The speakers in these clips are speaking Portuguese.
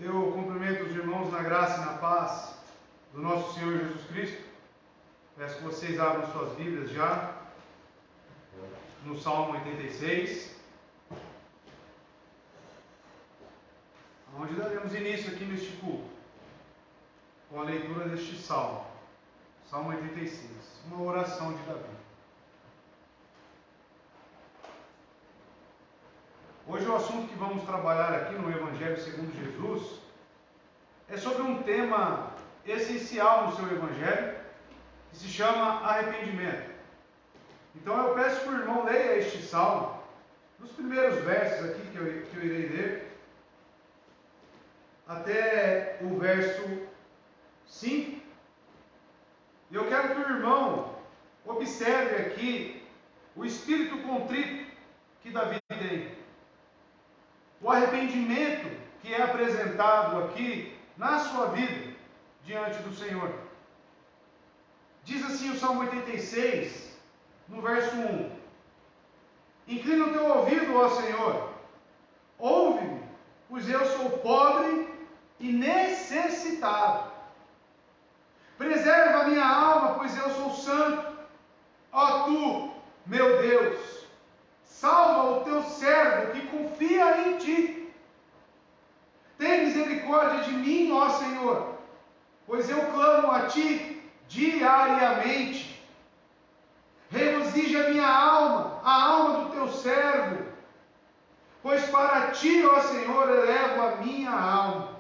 Eu cumprimento os irmãos na graça e na paz do nosso Senhor Jesus Cristo. Peço que vocês abram suas Bíblias já no Salmo 86, onde daremos início aqui neste culto, com a leitura deste Salmo, Salmo 86, uma oração de Davi. Hoje o assunto que vamos trabalhar aqui no Evangelho segundo Jesus é sobre um tema essencial no seu Evangelho, que se chama arrependimento. Então eu peço que o irmão leia este salmo, nos primeiros versos aqui que eu irei ler, até o verso 5. E eu quero que o irmão observe aqui o espírito contrito que Davi tem. O arrependimento que é apresentado aqui na sua vida diante do Senhor. Diz assim o Salmo 86, no verso 1: Inclina o teu ouvido, ó Senhor, ouve-me, pois eu sou pobre e necessitado. Preserva a minha alma, pois eu sou santo. Ó tu, meu Deus, salva o teu servo que confia em ti. Tem misericórdia de mim, ó Senhor, pois eu clamo a ti diariamente. Regozija minha alma, a alma do teu servo, pois para ti, ó Senhor, elevo a minha alma.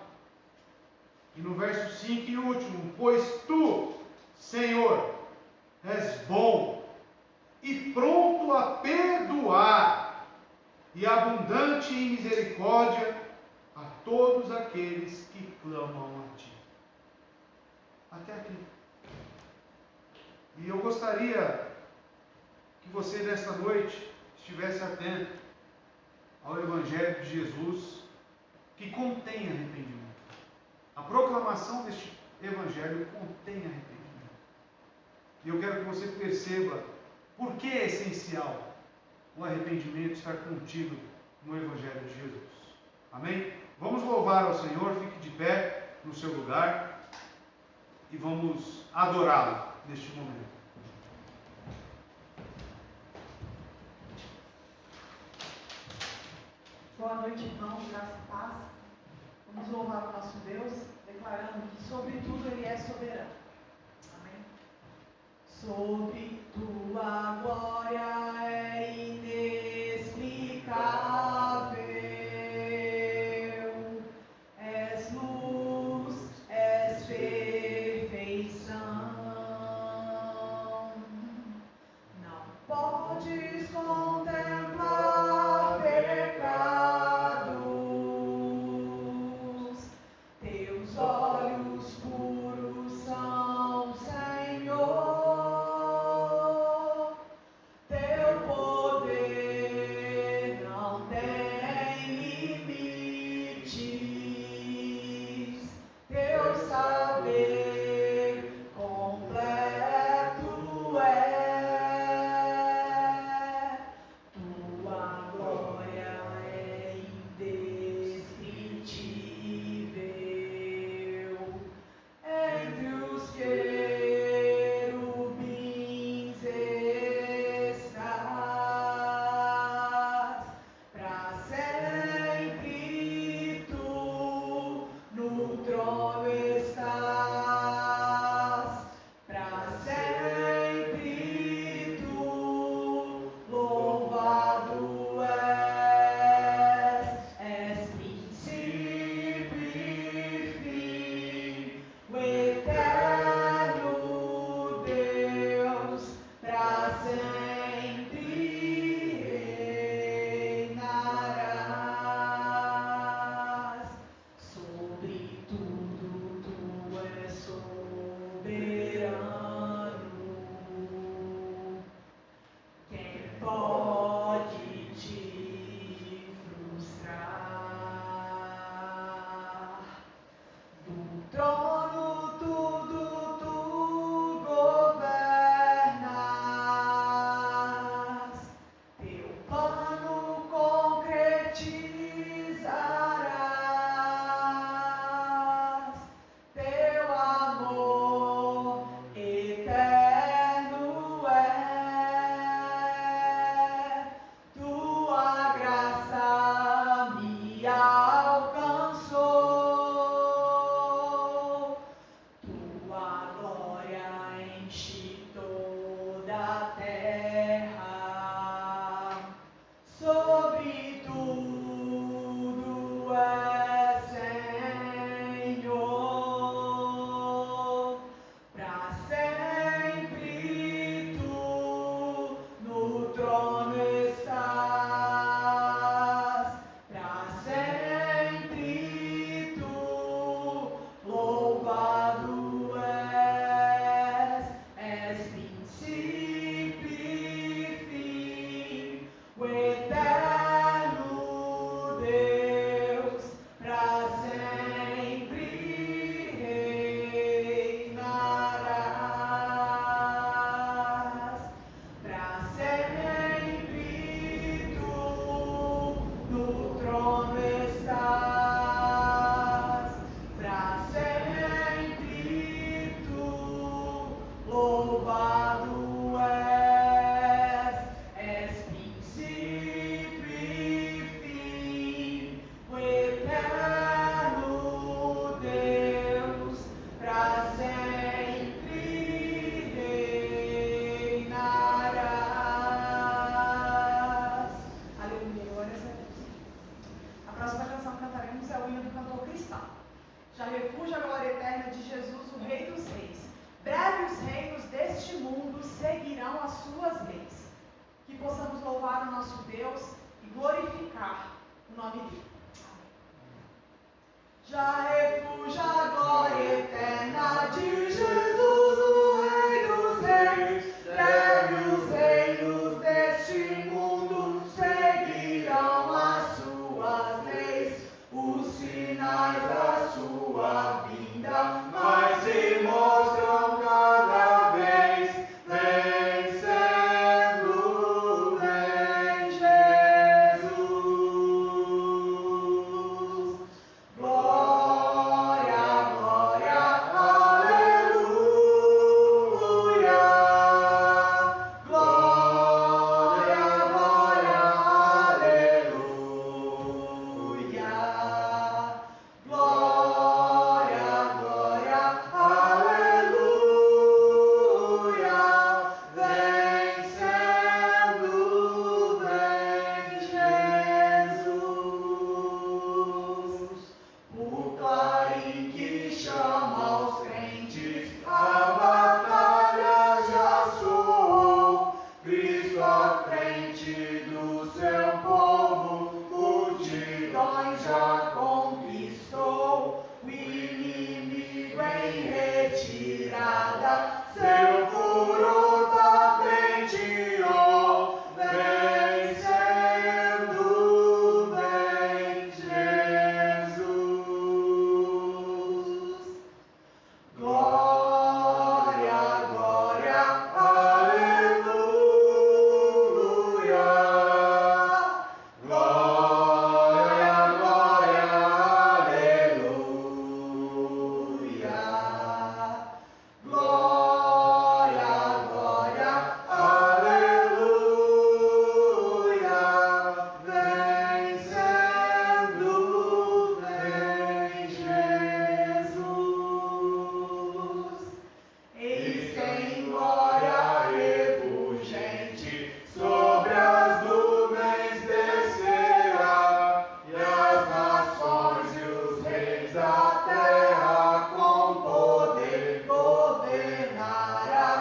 E no verso 5 e último: Pois tu, Senhor, és bom e pronto a perdoar, e abundante em misericórdia a todos aqueles que clamam a ti. Até aqui. E eu gostaria que você nesta noite estivesse atento ao Evangelho de Jesus, que contém arrependimento. A proclamação deste Evangelho contém arrependimento. E eu quero que você perceba por que é essencial o arrependimento estar contido no Evangelho de Jesus. Amém? Vamos louvar ao Senhor, fique de pé no seu lugar e vamos adorá-lo neste momento. Boa noite, irmãos, graça e paz. Vamos louvar o nosso Deus, declarando que sobre tudo Ele é soberano. Amém? Sobre tua glória é inexplicável. És luz, és perfeição. Não podes contemplar pecados. Teus olhos puros são, Senhor. Teu poder não tem limites. Teu saber completo é. Tua glória é indescritível. Entre os querubins estás, pra sempre tu no trono estás, pra sempre tu louvado és princípio e fim, o eterno Deus, pra sempre reinarás. Sobre tudo tu és soberano. Quem pode te frustrar? Do trono tudo tu governas. Teu plano concretizarás. louvar o nosso Deus e glorificar o nome dele. Já refugia a glória eterna de Jesus, o Rei dos Reis. Breve os reinos deste mundo seguirão as suas leis, os sinais da sua vinda mais se mostram cada vez. Vencendo, vem Jesus. Glória, glória, aleluia. Glória, glória, aleluia. Glória, glória, aleluia. Vencendo, vem Jesus. O clarim que chama os crentes, a batalha já soou. Cristo à frente do seu povo, multidões já conquistou. O inimigo em retirada, seu furor patenteou. Vencendo, vem Jesus. Glória, glória, aleluia. Glória, glória, aleluia. Glória, glória, aleluia. Vencendo, vem Jesus. Eis que em glória refulgente sobre as nuvens descerá, e as nações e os reis da terra com poder governará.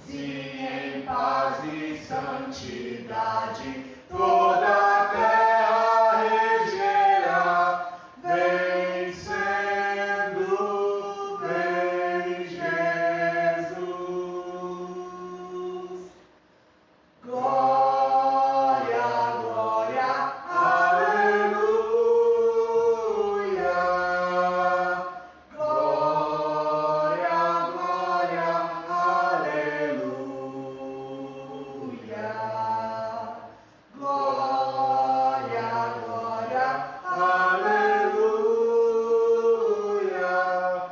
Sim, em paz e santidade toda a terra regerá. Vencendo, vem Jesus. Glória, glória, aleluia. Glória, glória, aleluia. Glória, glória, aleluia.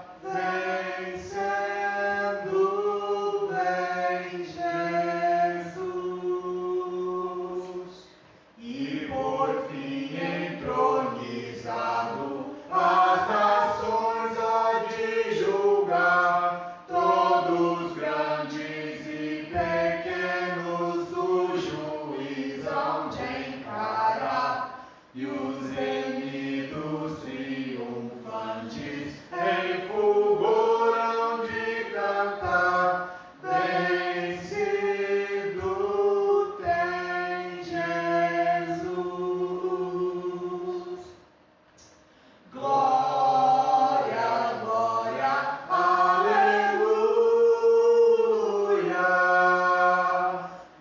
Vencendo, vem Jesus. E por fim entronizado, as nações há de julgar, todos grandes e pequenos o juiz hão de encarar, e os remidos triunfantes em fulgor hão de cantar. Vencido tem Jesus. Glória, glória, aleluia.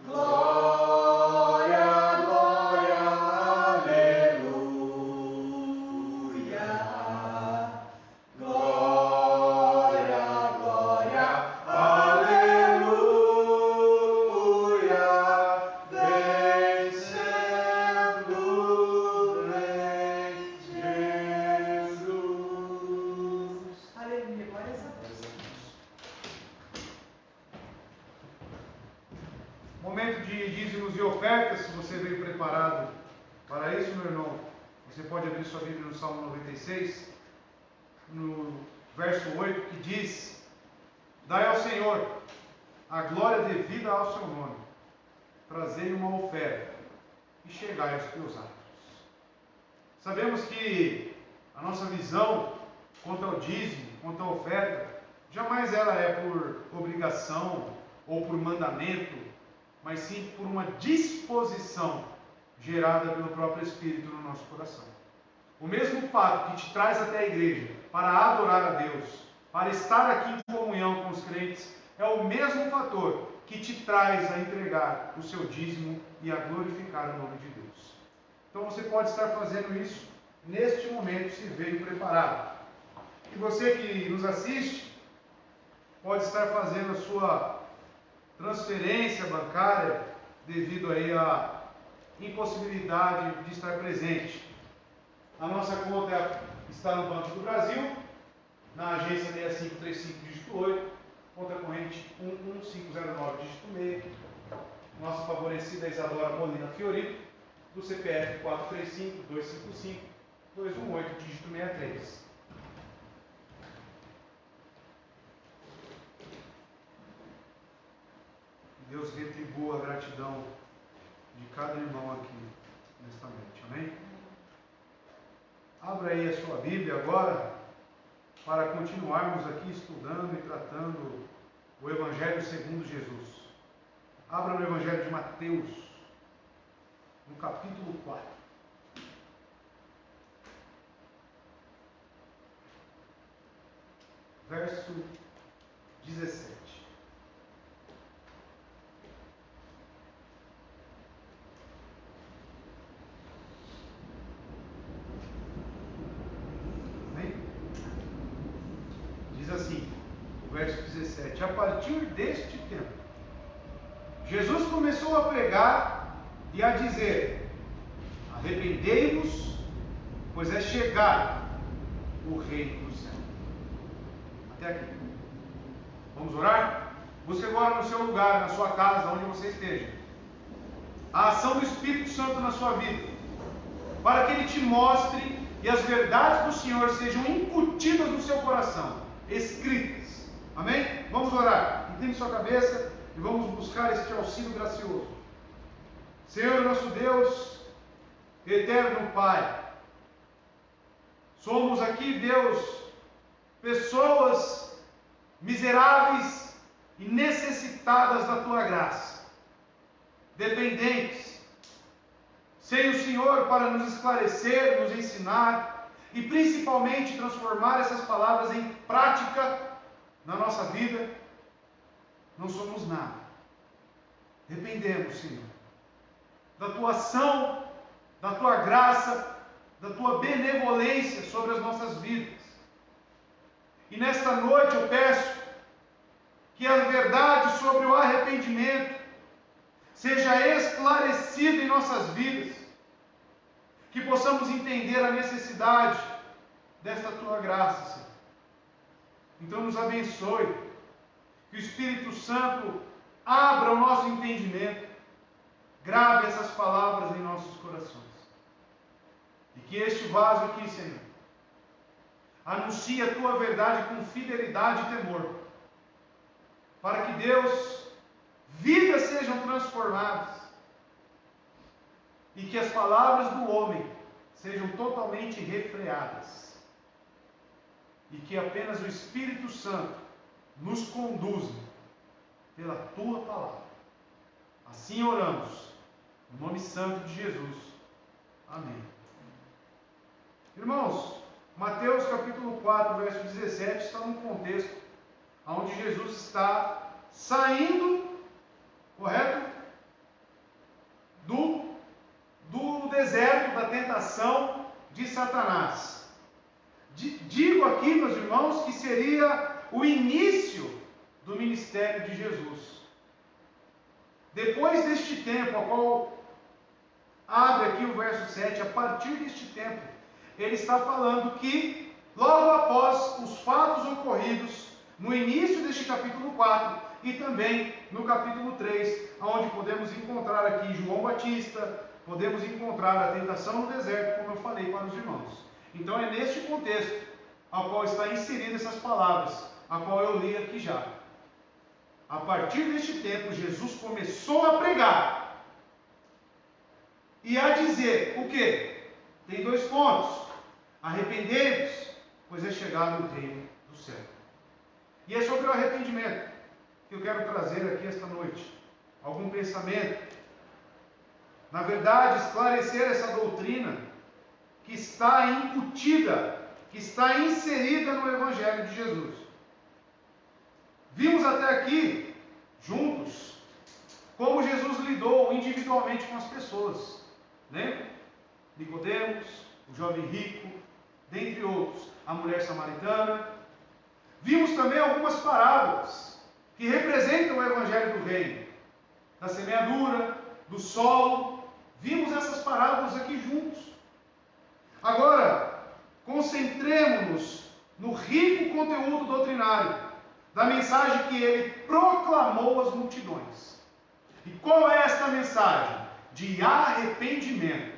Glória, glória, aleluia. Glória, glória, aleluia. Vencendo, vem Jesus. Aleluia, glória a Deus. Momento de dízimos e ofertas, se você veio preparado para isso, meu irmão, você pode abrir sua Bíblia no Salmo 96, no verso 8, que diz: Dai ao Senhor a glória devida ao seu nome, trazei uma oferta e chegai aos teus atos. Sabemos que a nossa visão quanto ao dízimo, quanto à oferta, jamais ela é por obrigação ou por mandamento, mas sim por uma disposição gerada pelo próprio Espírito no nosso coração. O mesmo fato que te traz até a igreja para adorar a Deus, para estar aqui em comunhão com os crentes, é o mesmo fator que te traz a entregar o seu dízimo e a glorificar o nome de Deus. Então você pode estar fazendo isso neste momento, se veio preparado. E você que nos assiste, pode estar fazendo a sua transferência bancária devido aí à impossibilidade de estar presente. A nossa conta está no Banco do Brasil, na agência 6535, dígito 8, conta corrente 11509, dígito 6. Nossa favorecida é Isadora Molina Fiorito, do CPF 435-255-218, dígito 63. Deus retribua a gratidão de cada irmão aqui nesta noite. Amém? Abra aí a sua Bíblia agora para continuarmos aqui estudando e tratando o Evangelho segundo Jesus. Abra no Evangelho de Mateus, no capítulo 4. Verso 17. Diz assim, o verso 17: a partir deste tempo, Jesus começou a pregar e a dizer: arrependei-vos, pois é chegado o reino do céu. Até aqui. Vamos orar? Busque agora no seu lugar, na sua casa, onde você esteja, a ação do Espírito Santo na sua vida, para que Ele te mostre e as verdades do Senhor sejam incutidas no seu coração, escritas. Amém? Vamos orar. Incline sua cabeça e vamos buscar este auxílio gracioso. Senhor nosso Deus, eterno Pai, somos aqui, Deus, pessoas miseráveis e necessitadas da Tua graça, dependentes, sem o Senhor para nos esclarecer, nos ensinar e principalmente transformar essas palavras em prática na nossa vida, não somos nada. Dependemos, Senhor, da Tua ação, da Tua graça, da Tua benevolência sobre as nossas vidas. E nesta noite eu peço que a verdade sobre o arrependimento seja esclarecida em nossas vidas, que possamos entender a necessidade desta Tua graça, Senhor. Então nos abençoe, que o Espírito Santo abra o nosso entendimento, grave essas palavras em nossos corações, e que este vaso aqui, Senhor, anuncie a Tua verdade com fidelidade e temor, para que, Deus, vidas sejam transformadas e que as palavras do homem sejam totalmente refreadas e que apenas o Espírito Santo nos conduza pela Tua palavra. Assim oramos, no nome santo de Jesus. Amém. Irmãos, Mateus capítulo 4, verso 17 está num contexto onde Jesus está saindo, correto? Do deserto, da tentação de Satanás. Digo aqui, meus irmãos, que seria o início do ministério de Jesus. Depois deste tempo, a qual abre aqui o verso 7, a partir deste tempo, ele está falando que, logo após os fatos ocorridos no início deste capítulo 4 e também no capítulo 3, onde podemos encontrar aqui João Batista, podemos encontrar a tentação no deserto, como eu falei para os irmãos. Então é neste contexto ao qual está inserida essas palavras, a qual eu li aqui já. A partir deste tempo, Jesus começou a pregar e a dizer o quê? Tem dois pontos. Arrependei-vos, pois é chegado o reino do céu. E é sobre o arrependimento que eu quero trazer aqui esta noite algum pensamento. Na verdade, esclarecer essa doutrina que está incutida, que está inserida no Evangelho de Jesus. Vimos até aqui, juntos, como Jesus lidou individualmente com as pessoas. Lembra? Nicodemos, o jovem rico, dentre outros, a mulher samaritana. Vimos também algumas parábolas que representam o Evangelho do Reino, da semeadura, do solo. Vimos essas parábolas aqui juntos. Agora, concentremos-nos no rico conteúdo doutrinário da mensagem que ele proclamou às multidões. E qual é esta mensagem? De arrependimento.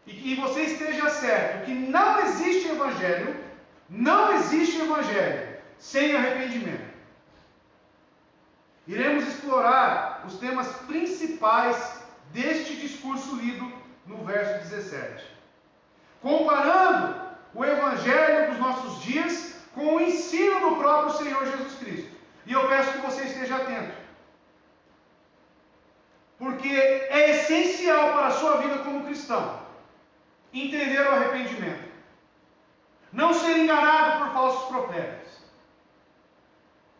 E que você esteja certo que não existe evangelho sem arrependimento. Iremos explorar os temas principais deste discurso lido no verso 17. Comparando o evangelho dos nossos dias com o ensino do próprio Senhor Jesus Cristo. E eu peço que você esteja atento. Porque é essencial para a sua vida como cristão entender o arrependimento. Não ser enganado por falsos profetas.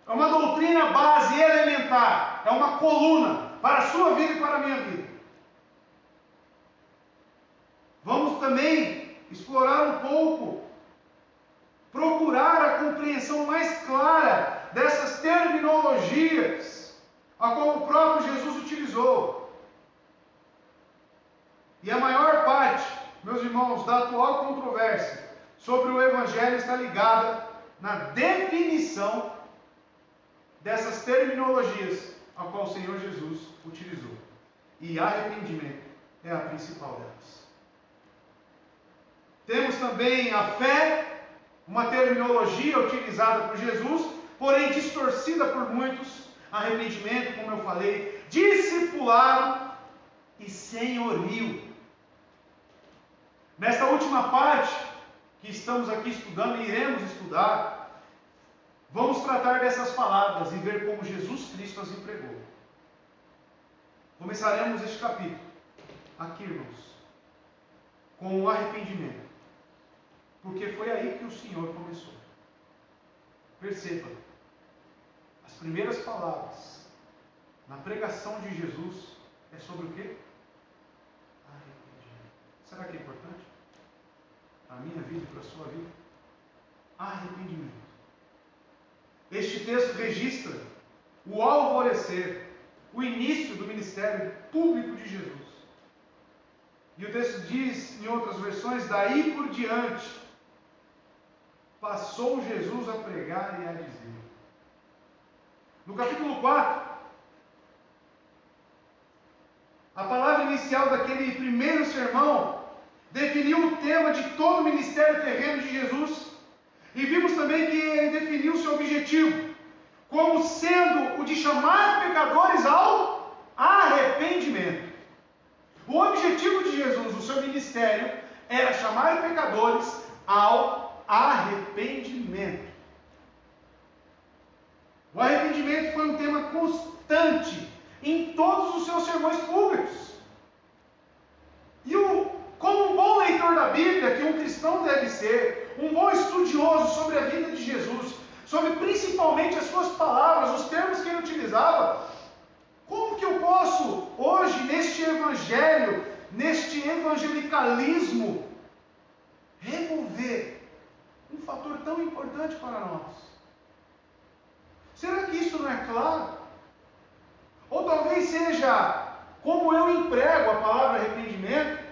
É uma doutrina base elementar. É uma coluna para a sua vida e para a minha vida. Vamos também explorar um pouco, procurar a compreensão mais clara dessas terminologias a qual o próprio Jesus utilizou. E a maior parte, meus irmãos, da atual controvérsia sobre o Evangelho está ligada na definição dessas terminologias a qual o Senhor Jesus utilizou. E arrependimento é a principal delas. Temos também a fé, uma terminologia utilizada por Jesus, porém distorcida por muitos. Arrependimento, como eu falei, discipulado e senhorio. Nesta última parte que estamos aqui estudando e iremos estudar, vamos tratar dessas palavras e ver como Jesus Cristo as empregou. Começaremos este capítulo aqui, irmãos, com o arrependimento. Porque foi aí que o Senhor começou. Perceba, as primeiras palavras na pregação de Jesus é sobre o quê? Arrependimento. Será que é importante? Para a minha vida e para a sua vida? Arrependimento. Este texto registra o alvorecer, o início do ministério público de Jesus. E o texto diz, em outras versões, daí por diante, passou Jesus a pregar e a dizer. No capítulo 4, a palavra inicial daquele primeiro sermão definiu o tema de todo o ministério terreno de Jesus. E vimos também que ele definiu o seu objetivo como sendo o de chamar pecadores ao arrependimento. O objetivo de Jesus, o seu ministério, era chamar pecadores ao arrependimento. O arrependimento foi um tema constante em todos os seus sermões públicos. E como um bom leitor da Bíblia, que um cristão deve ser, um bom estudioso sobre a vida de Jesus, sobre principalmente as suas palavras, os termos que ele utilizava, como que eu posso, hoje, neste evangelho, neste evangelicalismo, remover um fator tão importante para nós? Será que isso não é claro? Ou talvez seja, como eu emprego a palavra arrependimento,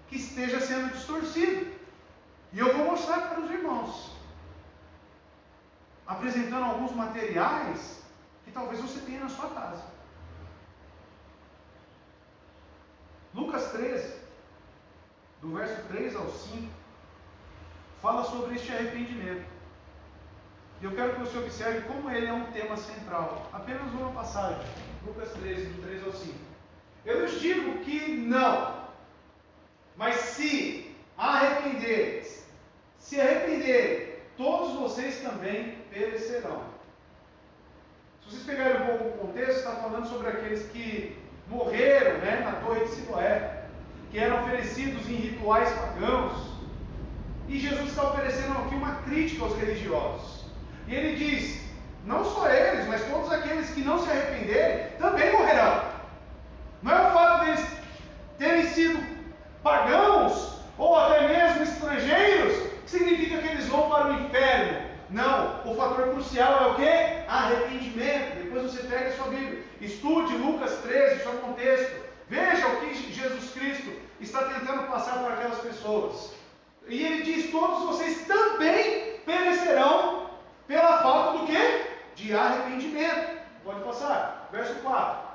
que esteja sendo distorcido. E eu vou mostrar para os irmãos, apresentando alguns materiais que talvez você tenha na sua casa. Lucas 13, do verso 3 ao 5, fala sobre este arrependimento. E eu quero que você observe como ele é um tema central. Apenas uma passagem. Lucas 13, do 3 ao 5. Eu lhes digo que não. Mas se arrependerem, todos vocês também perecerão. Se Se vocês pegarem um pouco o contexto, está falando sobre aqueles que morreram, né, na Torre de Siloé, que eram oferecidos em rituais pagãos. E Jesus está oferecendo aqui uma crítica aos religiosos. E ele diz, não só eles, mas todos aqueles que não se arrependerem, também morrerão. Não é o fato deles terem sido pagãos, ou até mesmo estrangeiros, que significa que eles vão para o inferno. Não, o fator crucial é o quê? Arrependimento. Depois você pega a sua Bíblia, estude Lucas 13, o seu contexto. Veja o que Jesus Cristo está tentando passar para aquelas pessoas. E ele diz, todos vocês também perecerão pela falta do quê? De arrependimento. Pode passar, verso 4.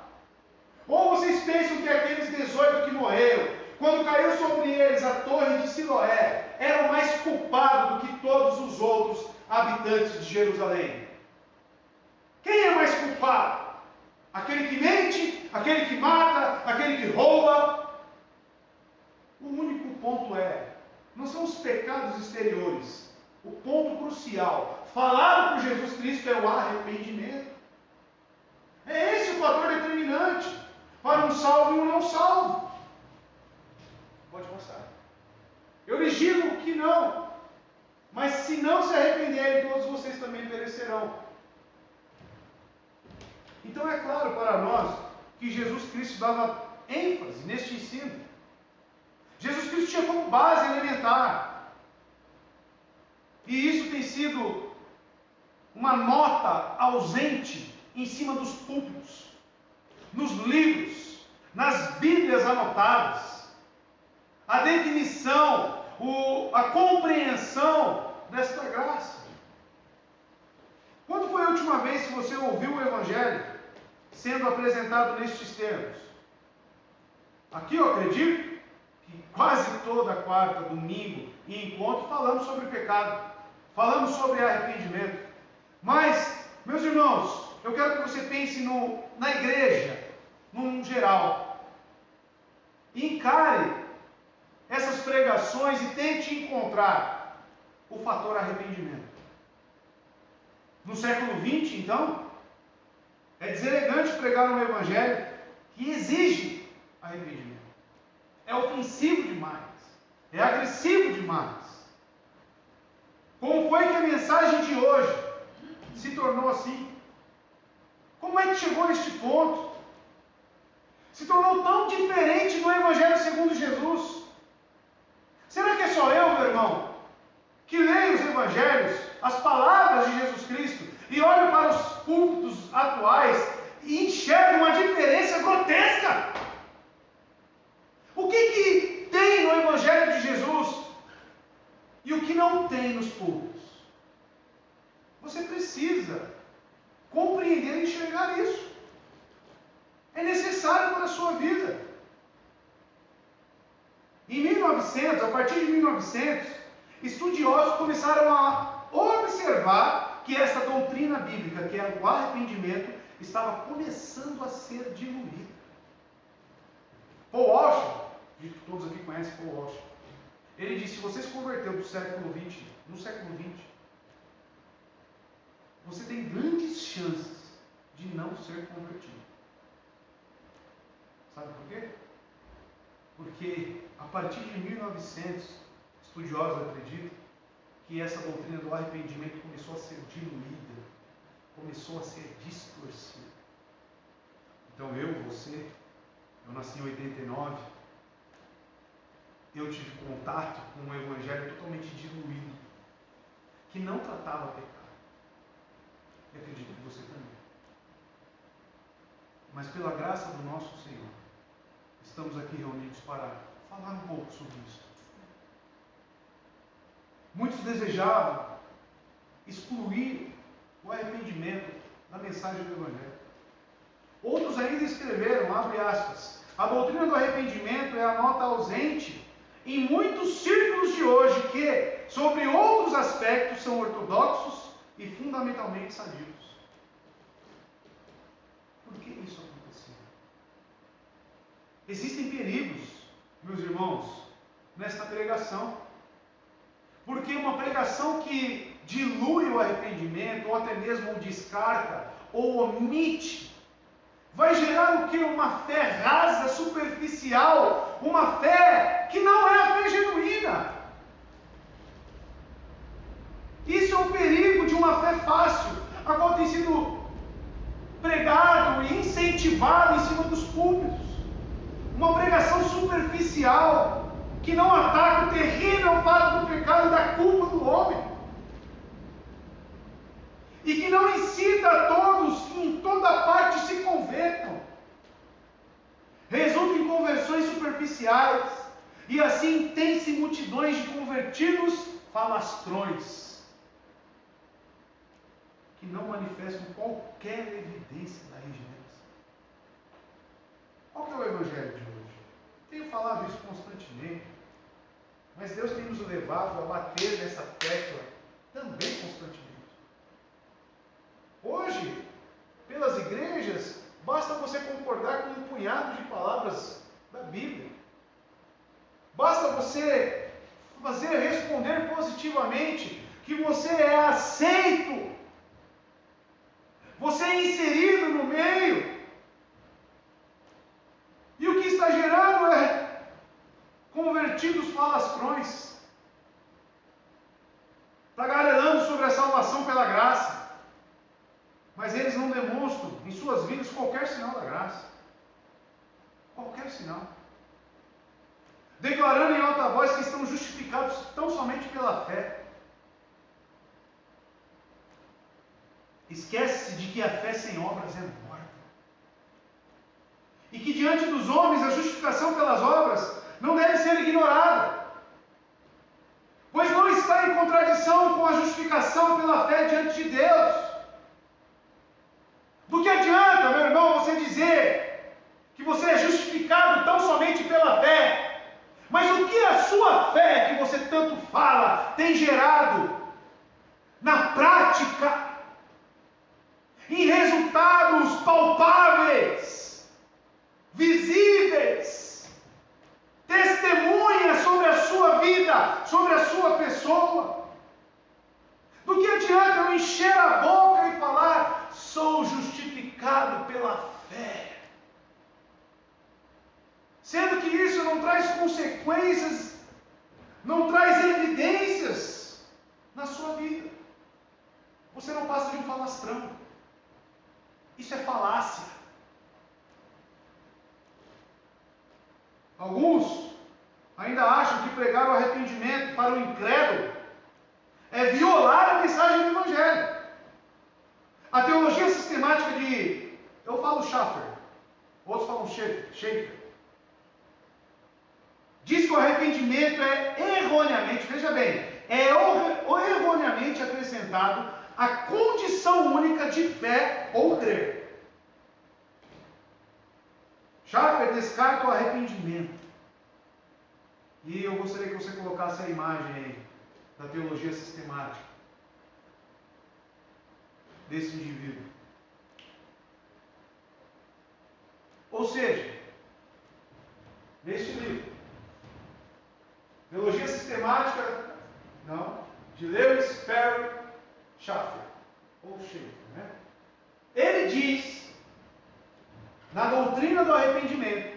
Ou vocês pensam que aqueles 18 que morreram, quando caiu sobre eles a torre de Siloé, eram mais culpados do que todos os outros habitantes de Jerusalém? Quem é mais culpado? Aquele que mente? Aquele que mata? Aquele que rouba? O único ponto não são os pecados exteriores. O ponto crucial, falado por Jesus Cristo, é o arrependimento. É esse o fator determinante para um salvo e um não salvo. Pode passar. Eu lhes digo que não. Mas se não se arrependerem, todos vocês também perecerão. Então é claro para nós que Jesus Cristo dava ênfase neste ensino. Jesus Cristo tinha como base elementar. E isso tem sido uma nota ausente em cima dos púlpitos, nos livros, nas Bíblias anotadas. A definição, a compreensão desta graça. Quando foi a última vez que você ouviu o Evangelho sendo apresentado nestes termos? Aqui eu acredito que quase toda quarta, domingo e encontro falamos sobre pecado, falamos sobre arrependimento. Mas, meus irmãos, eu quero que você pense na igreja, num geral. Encare essas pregações e tente encontrar o fator arrependimento. No século XX, então, é deselegante pregar um evangelho que exige arrependimento. É ofensivo demais. É agressivo demais. Como foi que a mensagem de hoje se tornou assim? Como é que chegou a este ponto? Se tornou tão diferente do Evangelho segundo Jesus. Será que é só eu, meu irmão, que leio os Evangelhos, as palavras de Jesus Cristo, e olho para os púlpitos atuais e enxergo uma diferença grotesca? O que tem no Evangelho de Jesus e o que não tem nos púlpitos? Você precisa compreender e enxergar isso. É necessário para a sua vida. Em 1900, a partir de 1900, estudiosos começaram a observar que essa doutrina bíblica, que é o arrependimento, estava começando a ser diluída. Paul Washer, que todos aqui conhecem Paul Washer, ele disse: se você se converteu no século XX, você tem grandes chances de não ser convertido. Sabe por quê? Porque a partir de 1900, estudiosos acreditam que essa doutrina do arrependimento começou a ser diluída, começou a ser distorcida. Então eu nasci em 89, eu tive contato com um evangelho totalmente diluído, que não tratava pecado. E acredito que você também. Mas pela graça do nosso Senhor, estamos aqui reunidos para falar um pouco sobre isso. Muitos desejavam excluir o arrependimento da mensagem do Evangelho. Outros ainda escreveram, abre aspas, a doutrina do arrependimento é a nota ausente em muitos círculos de hoje que, sobre outros aspectos, são ortodoxos e fundamentalmente sadios. Por que isso aconteceu? Existem perigos, meus irmãos, nesta pregação. Porque uma pregação que dilui o arrependimento, ou até mesmo o descarta, ou omite, vai gerar o que? Uma fé rasa, superficial, uma fé que não é a fé genuína. Isso é o perigo de uma fé fácil, a qual tem sido pregado e incentivado em cima dos púlpitos. Uma pregação superficial, que não ataca o terrível fato do pecado e da culpa do homem. E que não incita a todos que em toda parte se convertam. Resulta em conversões superficiais. E assim tem-se multidões de convertidos falastrões, que não manifestam qualquer evidência da regeneração. Qual que é o Evangelho de hoje? Tenho falado isso constantemente, mas Deus tem nos levado a bater nessa tecla também constantemente. Hoje, pelas igrejas, basta você concordar com um punhado de palavras da Bíblia. Basta você responder positivamente que você é aceito. Você é inserido no meio. E o que está gerando é convertidos falastrões, tagarelando sobre a salvação pela graça. Mas eles não demonstram em suas vidas qualquer sinal da graça. Qualquer sinal. Declarando em alta voz que estão justificados tão somente pela fé. Esquece-se de que a fé sem obras é morta. E que diante dos homens a justificação pelas obras não deve ser ignorada. Pois não está em contradição com a justificação pela fé diante de Deus. Do que adianta, meu irmão, você dizer que você é justificado tão somente pela fé, mas o que a sua fé, que você tanto fala, tem gerado na prática, em resultados palpáveis, visíveis, testemunhas sobre a sua vida, sobre a sua pessoa? Do que adianta eu encher a boca e falar, sou justificado pela fé, sendo que isso não traz consequências, não traz evidências na sua vida? Você não passa de um falastrão. Isso é falácia. Alguns ainda acham que pregar o arrependimento para o incrédulo é violar a mensagem do Evangelho. A teologia sistemática eu falo Schaffer, outros falam Schaeffer, diz que o arrependimento é erroneamente, veja bem, erroneamente acrescentado a condição única de fé ou crer. Schaffer descarta o arrependimento. E eu gostaria que você colocasse a imagem aí da teologia sistemática desse indivíduo. Ou seja, neste livro, Teologia Sistemática, de Lewis Perry Schaeffer, ou Schaeffer, né? Ele diz, na doutrina do arrependimento,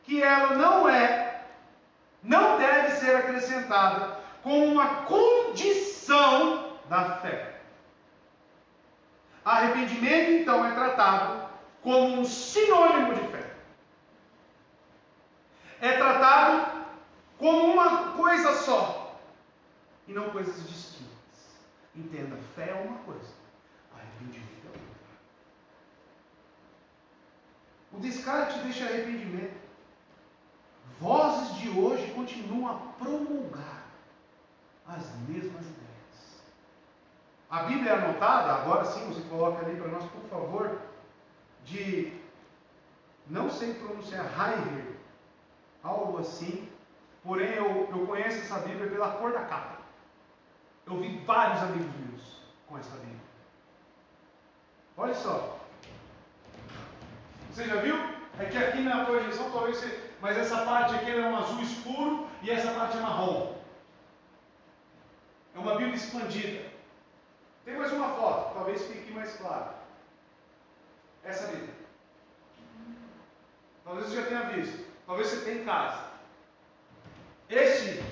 que ela não deve ser acrescentada como uma condição da fé. Arrependimento, então, é tratado como um sinônimo de fé. É tratado como uma coisa só, e não coisas distintas. Entenda, fé é uma coisa, arrependimento é outra. O descarte deste arrependimento, vozes de hoje continuam a promulgar as mesmas ideias. A Bíblia é anotada, agora sim você coloca ali para nós, por favor, de, não sei pronunciar, Heiger, algo assim, porém eu conheço essa Bíblia pela cor da capa. Eu vi vários amigos meus com essa Bíblia. Olha só. Você já viu? É que aqui na projeção talvez você... Mas essa parte aqui é um azul escuro e essa parte é marrom. É uma Bíblia expandida. Tem mais uma foto, talvez fique mais claro. Essa Bíblia. Talvez você já tenha visto. Talvez você tenha em casa. Este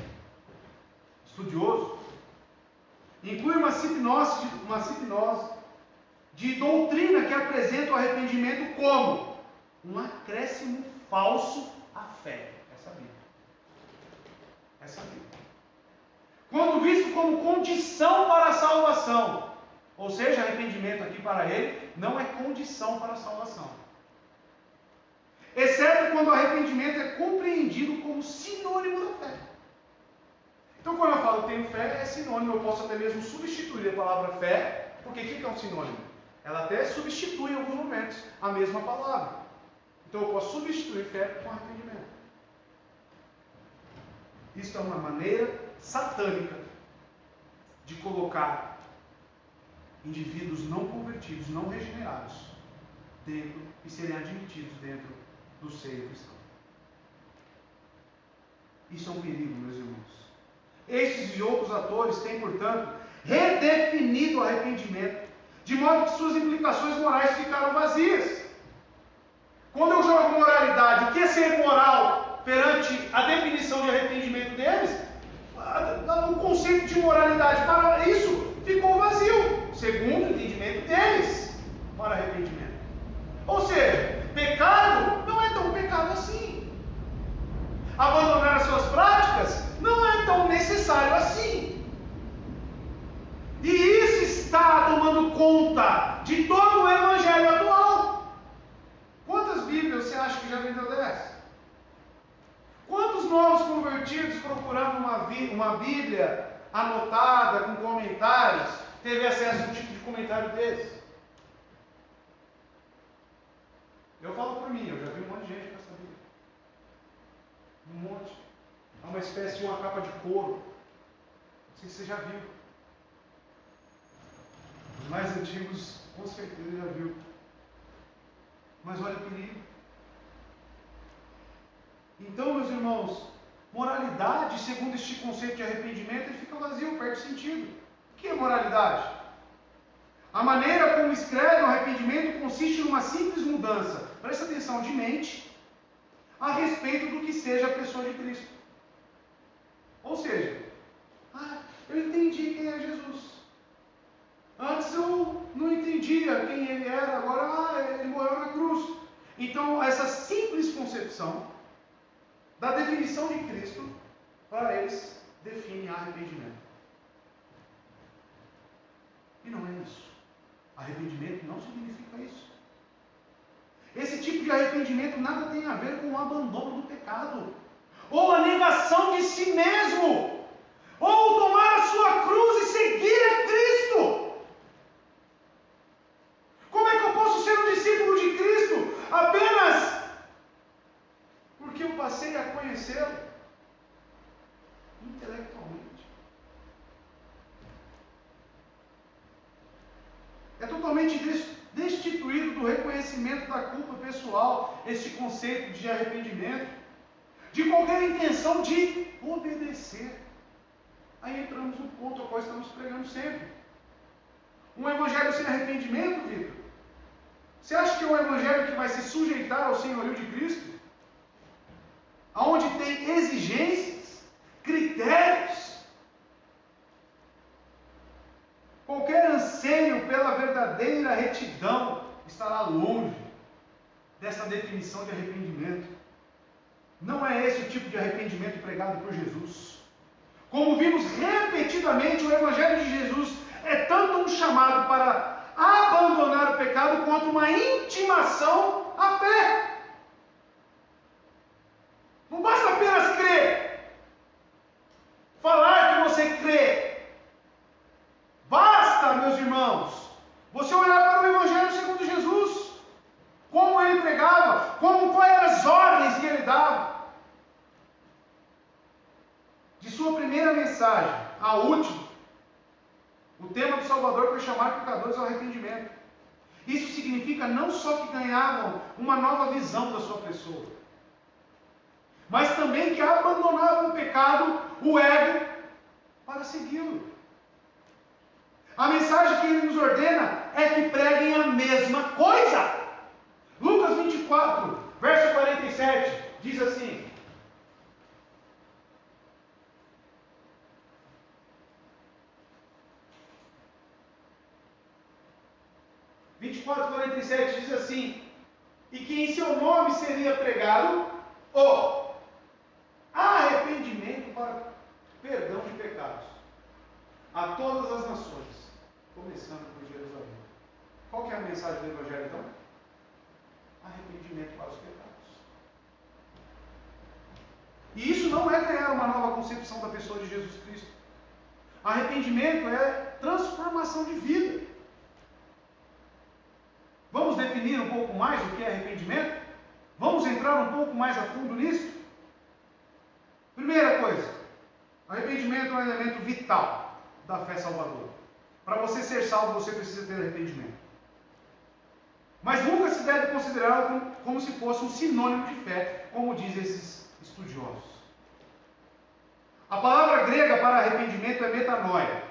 estudioso inclui uma sinopse de doutrina que apresenta o arrependimento como um acréscimo falso à fé. Essa Bíblia. Quando visto como condição para a salvação. Ou seja, arrependimento aqui para ele não é condição para a salvação. Exceto quando o arrependimento é compreendido como sinônimo da fé. Então, quando eu falo tenho fé, é sinônimo. Eu posso até mesmo substituir a palavra fé, porque o que é um sinônimo? Ela até substitui em alguns momentos a mesma palavra. Então, eu posso substituir fé com arrependimento. Isso é uma maneira satânica de colocar indivíduos não convertidos, não regenerados, dentro e serem admitidos dentro do seio cristão. Isso é um perigo, meus irmãos. Estes e outros atores têm, portanto, redefinido o arrependimento, de modo que suas implicações morais ficaram vazias. Quando eu jogo moralidade, o que é ser moral perante a definição de arrependimento deles, o conceito de moralidade para isso ficou vazio, segundo o entendimento deles, para arrependimento. Ou seja, pecado não é tão pecado assim. Abandonar as suas práticas não é tão necessário assim. E isso está tomando conta de todo o evangelho atual. Quantas Bíblias você acha que já vendeu dessa? Quantos novos convertidos procurando uma Bíblia anotada, com comentários, teve acesso a um tipo de comentário desse? Eu falo por mim, eu já vi um monte de gente com essa Bíblia. Um monte. É uma espécie de uma capa de couro. Não sei se você já viu. Os mais antigos, com certeza, já viu. Mas olha o perigo. Então, meus irmãos, moralidade, segundo este conceito de arrependimento, ele fica vazio, perde sentido. O que é moralidade? A maneira como escreve o arrependimento consiste numa simples mudança, presta atenção, de mente, a respeito do que seja a pessoa de Cristo. Ou seja, eu entendi quem é Jesus. Antes eu não entendia quem ele era, agora ele morreu na cruz. Então, essa simples concepção da definição de Cristo, para eles, define arrependimento. E não é isso. Arrependimento não significa isso. Esse tipo de arrependimento nada tem a ver com o abandono do pecado, ou a negação de si mesmo, ou tomar a sua cruz e seguir a Cristo. Como é que eu posso ser um discípulo de Cristo apenas porque eu passei a conhecê-lo intelectualmente? É totalmente destituído do reconhecimento da culpa pessoal este conceito de arrependimento, de qualquer intenção de obedecer. Aí entramos no ponto ao qual estamos pregando sempre. Um evangelho sem arrependimento, Vitor? Você acha que é um evangelho que vai se sujeitar ao senhorio de Cristo? Aonde tem exigências, critérios, qualquer anseio pela verdadeira retidão estará longe dessa definição de arrependimento. Não é esse o tipo de arrependimento pregado por Jesus. Como vimos repetidamente, o Evangelho de Jesus é tanto um chamado para abandonar o pecado quanto uma intimação à fé. Não basta apenas crer, falar que você crê. Basta, meus irmãos, você olhar para o Evangelho segundo Jesus, como ele pregava, quais eram as ordens que ele dava. De sua primeira mensagem à última, o tema do Salvador foi chamar pecadores ao arrependimento. Isso significa não só que ganhavam uma nova visão da sua pessoa, mas também que abandonavam o pecado, o ego, para segui-lo. A mensagem que ele nos ordena é que preguem a mesma coisa. 24, verso 47, diz assim: 24:47 diz assim: e que em seu nome seria pregado o arrependimento para perdão de pecados a todas as nações, começando por Jerusalém. Qual que é a mensagem do Evangelho então? Arrependimento para os pecados. E isso não é ganhar uma nova concepção da pessoa de Jesus Cristo. Arrependimento é transformação de vida. Vamos definir um pouco mais o que é arrependimento? Vamos entrar um pouco mais a fundo nisso? Primeira coisa, arrependimento é um elemento vital da fé salvadora. Para você ser salvo, você precisa ter arrependimento. Mas nunca se deve considerá-lo como se fosse um sinônimo de fé, como dizem esses estudiosos. A palavra grega para arrependimento é metanoia.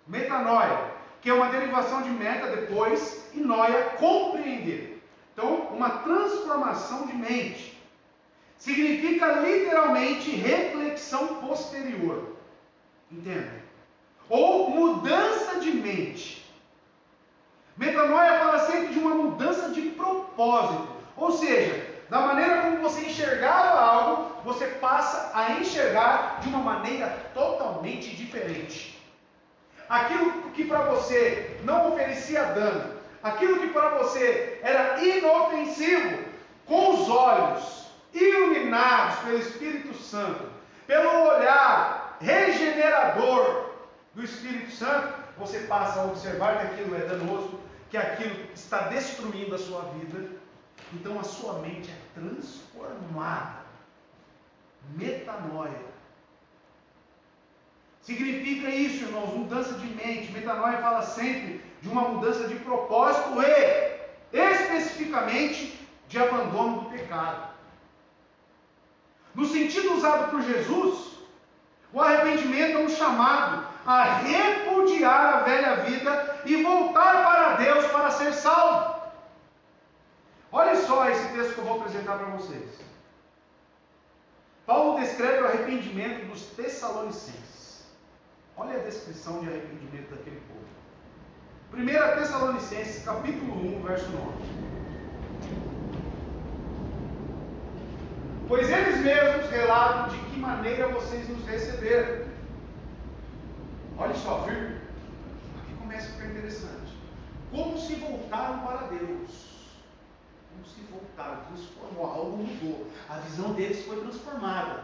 Metanoia, que é uma derivação de meta, depois, e noia, compreender. Então, uma transformação de mente. Significa literalmente reflexão posterior. Entenda? Ou mudança de mente. Metanoia fala sempre de uma mudança de propósito. Ou seja, da maneira como você enxergava algo, você passa a enxergar de uma maneira totalmente diferente. Aquilo que para você não oferecia dano, aquilo que para você era inofensivo, com os olhos iluminados pelo Espírito Santo, pelo olhar regenerador do Espírito Santo, você passa a observar que aquilo é danoso, que aquilo está destruindo a sua vida. Então a sua mente é transformada. Metanoia. Significa isso, irmãos, mudança de mente. Metanoia fala sempre de uma mudança de propósito e, especificamente, de abandono do pecado. No sentido usado por Jesus, o arrependimento é um chamado a repudiar a velha vida e voltar para Deus para ser salvo. Olha só esse texto que eu vou apresentar para vocês. Paulo descreve o arrependimento dos Tessalonicenses. Olha a descrição de arrependimento daquele povo. 1 Tessalonicenses, capítulo 1, verso 9. Pois eles mesmos relatam de que maneira vocês nos receberam. Olha só, viu? Aqui começa a ficar interessante. Como se voltaram para Deus. Como se voltaram, transformou, algo mudou. A visão deles foi transformada.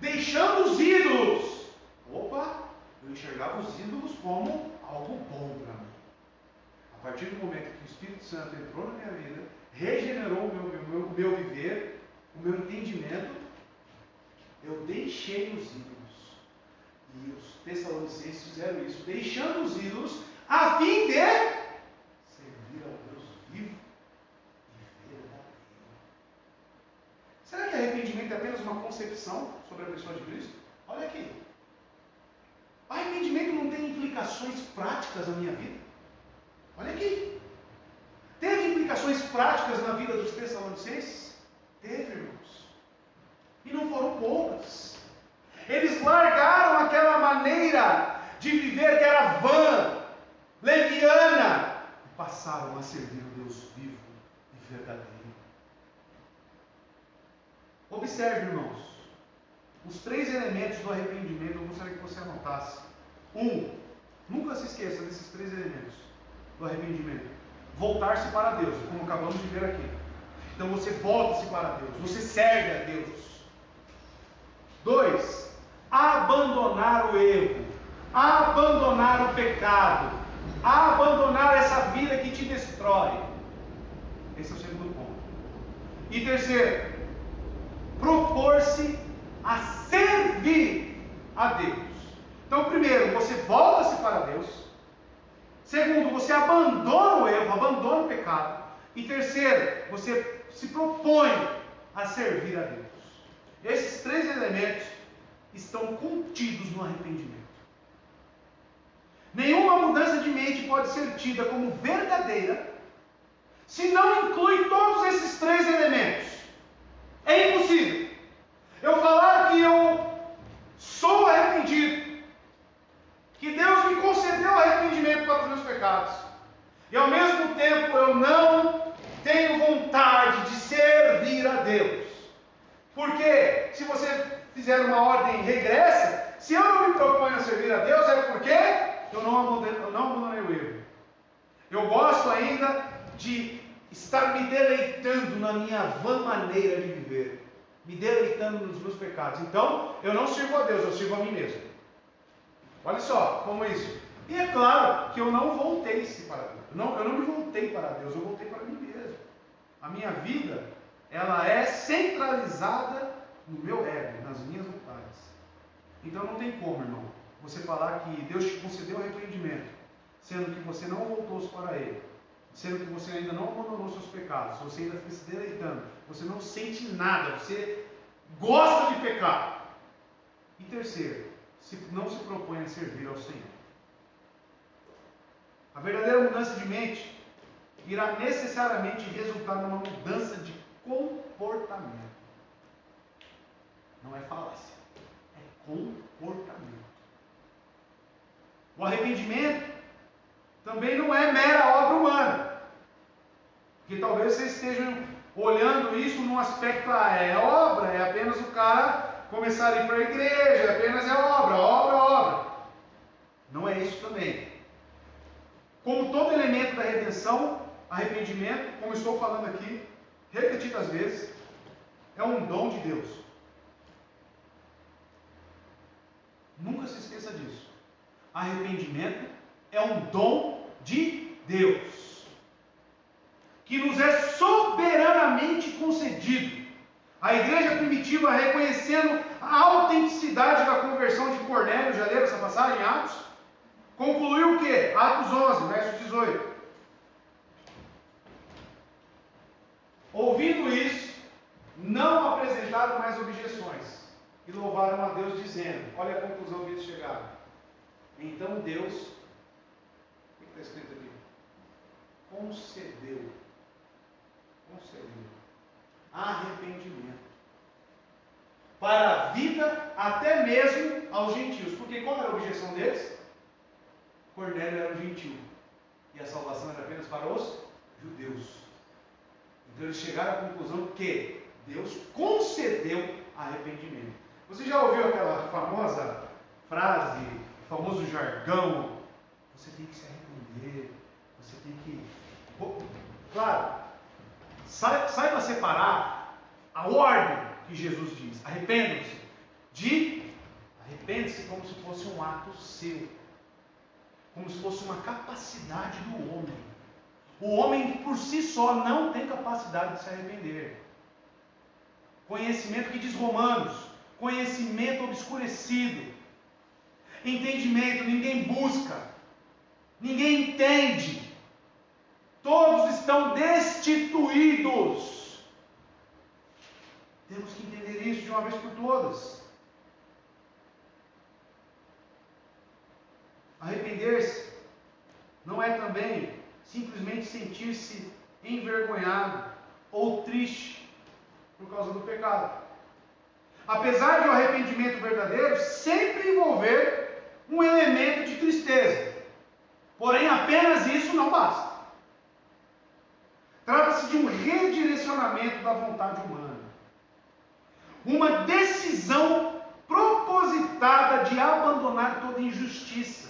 Deixando os ídolos. Opa, eu enxergava os ídolos como algo bom para mim. A partir do momento que o Espírito Santo entrou na minha vida, regenerou o meu viver, o meu entendimento, eu deixei os ídolos. E os Tessalonicenses fizeram isso, deixando os ídolos, a fim de servir ao Deus vivo e verdadeiro. Será que arrependimento é apenas uma concepção sobre a pessoa de Cristo? Olha aqui. Arrependimento não tem implicações práticas na minha vida? Olha aqui. Teve implicações práticas na vida dos Tessalonicenses? Teve, irmãos. E não foram poucas. Eles largaram aquela maneira de viver que era vã, leviana, e passaram a servir o Deus vivo e verdadeiro. Observe, irmãos, os 3 elementos do arrependimento. Eu gostaria que você anotasse. Nunca se esqueça desses 3 elementos do arrependimento. Voltar-se para Deus, como acabamos de ver aqui. Então você volta-se para Deus, você serve a Deus. 2, abandonar o erro, abandonar o pecado, abandonar essa vida que te destrói. Esse é o segundo ponto. E terceiro, propor-se a servir a Deus. Então, primeiro, você volta-se para Deus. Segundo, você abandona o erro, abandona o pecado. E terceiro, você se propõe a servir a Deus. Esses 3 elementos estão contidos no arrependimento. Nenhuma mudança de mente pode ser tida como verdadeira se não inclui todos esses três elementos. É impossível eu falar que eu sou arrependido, que Deus me concedeu arrependimento para os meus pecados, e ao mesmo tempo eu não tenho vontade de servir a Deus. Porque se você fizer uma ordem regressa, se eu não me proponho a servir a Deus, é porque eu não abandonei o erro. Eu gosto ainda de estar me deleitando na minha vã maneira de viver, me deleitando nos meus pecados. Então, eu não sirvo a Deus, eu sirvo a mim mesmo. Olha só como é isso. E é claro que eu não voltei-se para Deus. Eu não me voltei para Deus, eu voltei para mim mesmo. A minha vida, ela é centralizada no meu ego, nas minhas vontades. Então não tem como, irmão, você falar que Deus te concedeu arrependimento, sendo que você não voltou-se para Ele, sendo que você ainda não abandonou seus pecados, você ainda fica se deleitando, você não sente nada, você gosta de pecar. E terceiro, não se propõe a servir ao Senhor. A verdadeira mudança de mente irá necessariamente resultar numa mudança de comportamento. Não é falácia, é comportamento. O arrependimento também não é mera obra humana. Porque talvez vocês estejam olhando isso num aspecto, é obra, é apenas o cara começar a ir para a igreja, apenas é obra. Não é isso também. Como todo elemento da redenção, arrependimento, como estou falando aqui, repetidas vezes, é um dom de Deus. Nunca se esqueça disso. Arrependimento é um dom de Deus, que nos é soberanamente concedido. A igreja primitiva, reconhecendo a autenticidade da conversão de Cornélio, já leram essa passagem em Atos? Concluiu o quê? Atos 11, verso 18. Ouvindo isso, não apresentaram mais objeções e louvaram a Deus dizendo, olha a conclusão que eles chegaram. Então Deus, o que está escrito aqui? Concedeu arrependimento para a vida, até mesmo aos gentios. Porque qual era a objeção deles? Cornélio era um gentil e a salvação era apenas para os judeus. Então eles chegaram à conclusão que Deus concedeu arrependimento. Você já ouviu aquela famosa frase, o famoso jargão? Você tem que se arrepender, você tem que... Claro, saiba separar a ordem que Jesus diz. Arrependam-se. Arrepende-se como se fosse um ato seu, como se fosse uma capacidade do homem. O homem por si só não tem capacidade de se arrepender. Conhecimento que diz Romanos, conhecimento obscurecido, entendimento, ninguém busca, ninguém entende, todos estão destituídos. Temos que entender isso de uma vez por todas. Arrepender-se não é também simplesmente sentir-se envergonhado ou triste por causa do pecado. Apesar de o arrependimento verdadeiro sempre envolver um elemento de tristeza, porém apenas isso não basta. Trata-se de um redirecionamento da vontade humana, uma decisão propositada de abandonar toda injustiça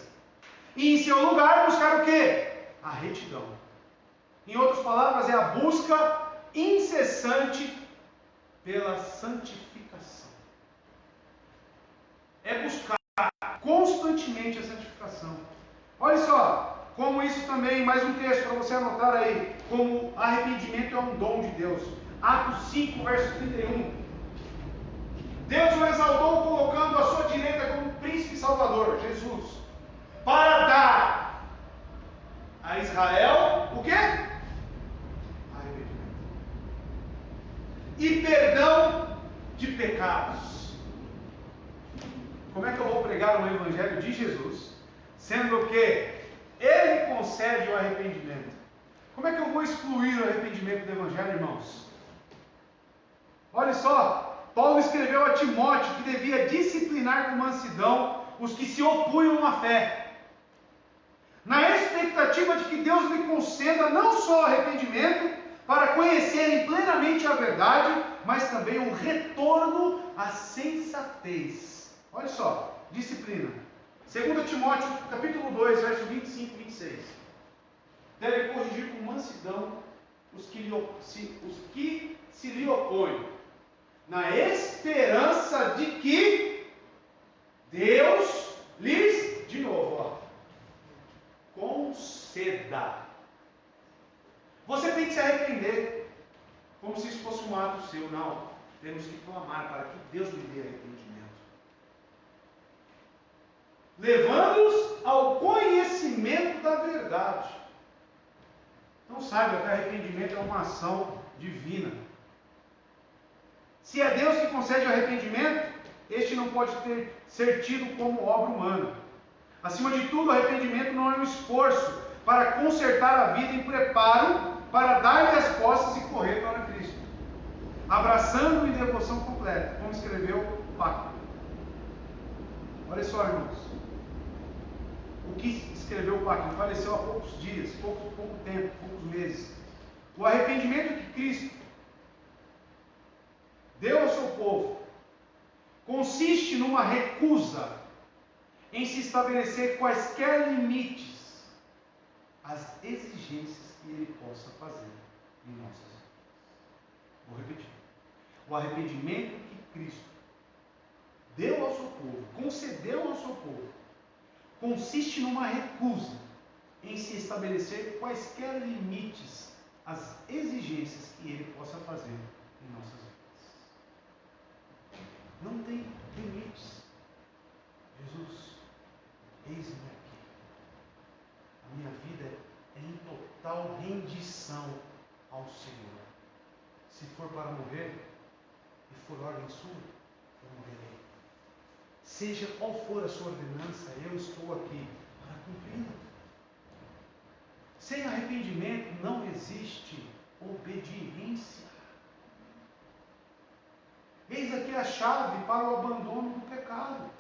e em seu lugar buscar o quê? A retidão. Em outras palavras, é a busca incessante pela santificação. É buscar constantemente a santificação. Olha só, como isso também, mais um texto para você anotar aí, como arrependimento é um dom de Deus. Atos 5, verso 31. Deus o exaltou colocando à sua direita como príncipe salvador, Jesus, para dar a Israel o quê? Arrependimento e perdão de pecados. Como é que eu vou pregar o evangelho de Jesus, sendo que Ele concede o arrependimento, Como é que eu vou excluir o arrependimento do Evangelho, irmãos? Olha só, Paulo escreveu a Timóteo que devia disciplinar com mansidão os que se opunham à fé, na expectativa de que Deus lhe conceda não só arrependimento, para conhecerem plenamente a verdade, mas também um retorno à sensatez. Olha só, disciplina. 2 Timóteo, capítulo 2, verso 25 e 26. Deve corrigir com mansidão os que se lhe opõem, na esperança de que Deus lhes, de novo, conceda. Você tem que se arrepender, como se isso fosse um ato seu. Não, temos que clamar para que Deus lhe dê arrependimento, levando-os ao conhecimento da verdade. Então saiba que arrependimento é uma ação divina. Se é Deus que concede o arrependimento, este não pode ser tido como obra humana. Acima de tudo, o arrependimento não é um esforço para consertar a vida em preparo para dar-lhe as costas e correr para Cristo, abraçando-o em devoção completa, como escreveu Pacto. Olha só, irmãos, o que escreveu o Pacto faleceu há poucos dias, pouco tempo, poucos meses. O arrependimento que Cristo deu ao seu povo consiste numa recusa em se estabelecer quaisquer limites às exigências que Ele possa fazer em nossas vidas. Vou repetir. O arrependimento que Cristo deu ao seu povo, concedeu ao seu povo, consiste numa recusa em se estabelecer quaisquer limites às exigências que Ele possa fazer em nossas vidas. Não tem limites. Jesus, eis-me aqui. A minha vida é em total rendição ao Senhor. Se for para morrer, e for ordem sua, eu morrerei. Seja qual for a sua ordenança, eu estou aqui para cumpri-la. Sem arrependimento não existe obediência. Eis aqui a chave para o abandono do pecado.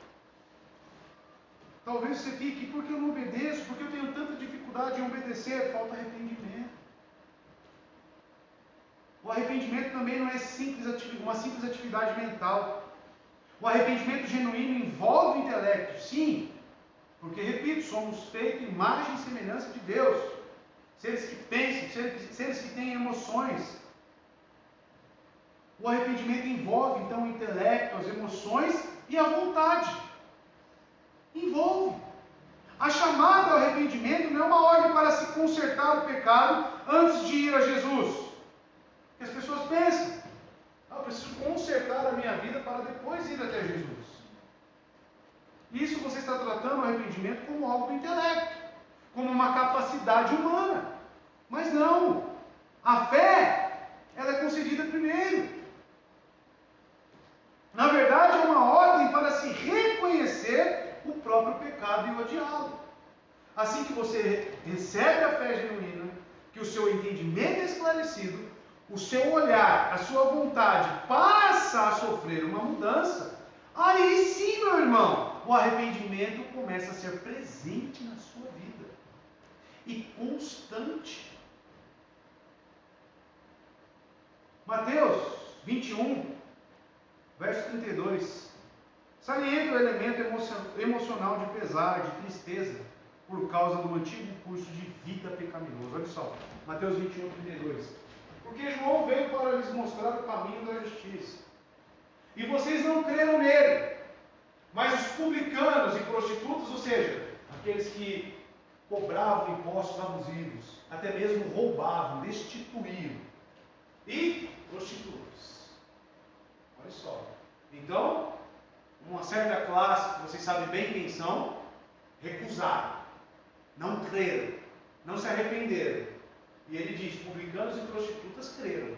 Talvez você fique, por que eu não obedeço? Porque eu tenho tanta dificuldade em obedecer? Falta arrependimento. O arrependimento também não é uma simples atividade mental. O arrependimento genuíno envolve o intelecto, sim, porque, repito, somos feitos imagem e semelhança de Deus. Seres que pensam, seres que têm emoções. O arrependimento envolve, então, o intelecto, as emoções e a vontade. Envolve. A chamada ao arrependimento não é uma ordem para se consertar o pecado antes de ir a Jesus. As pessoas pensam, eu preciso consertar a minha vida para depois ir até Jesus. Isso você está tratando o arrependimento como algo do intelecto, como uma capacidade humana. Mas não. A fé, ela é concedida primeiro. Na verdade, é uma ordem para se reconhecer o próprio pecado e odiá-lo. Assim que você recebe a fé genuína, que o seu entendimento é esclarecido, o seu olhar, a sua vontade passa a sofrer uma mudança, aí sim, meu irmão, o arrependimento começa a ser presente na sua vida e constante. Mateus 21, verso 32, salienta o elemento emocional de pesar, de tristeza, por causa do antigo curso de vida pecaminoso. Olha só, Mateus 21, 32. Porque João veio para lhes mostrar o caminho da justiça. E vocês não creram nele. Mas os publicanos e prostitutas, ou seja, aqueles que cobravam impostos abusivos, até mesmo roubavam, destituíam, e prostitutas. Olha só. Então, uma certa classe, que vocês sabem bem quem são, recusaram, não creram, não se arrependeram. E ele diz, publicanos e prostitutas creram.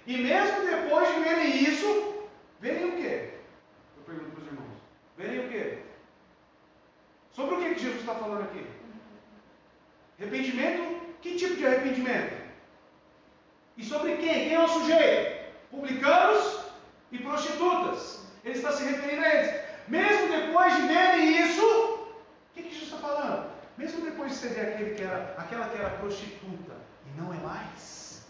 E mesmo depois de verem isso, verem o quê? Eu pergunto para os irmãos. Verem o quê? Sobre o que Jesus está falando aqui? Arrependimento que tipo de arrependimento? E sobre quem? Quem é o sujeito? Publicanos e prostitutas. Ele está se referindo a eles. Mesmo depois de verem isso, o que Jesus está falando? Mesmo depois de você ver aquela que era prostituta e não é mais,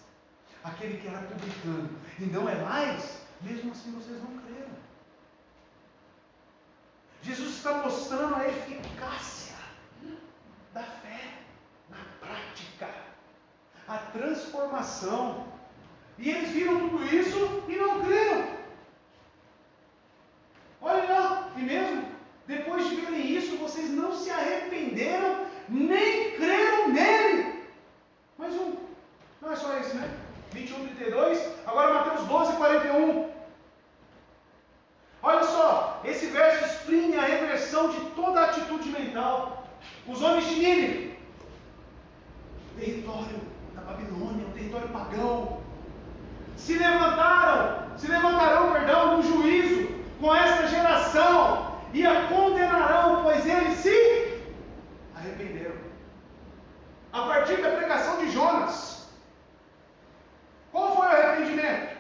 aquele que era publicano e não é mais, mesmo assim vocês não creram. Jesus está mostrando a eficácia da fé na prática, a transformação. E eles viram tudo isso e não creram. Olha lá, e mesmo depois de verem isso, vocês não se arrependeram, nem creram nele. Mais um, não é só esse, né? 21, 32, agora Mateus 12, 41. Olha só, esse verso exprime a reversão de toda a atitude mental. Os homens de Nínive, território da Babilônia, um território pagão, se levantarão no juízo com esta geração e a condenarão, pois eles se arrependeram. A partir da pregação de Jonas, qual foi o arrependimento?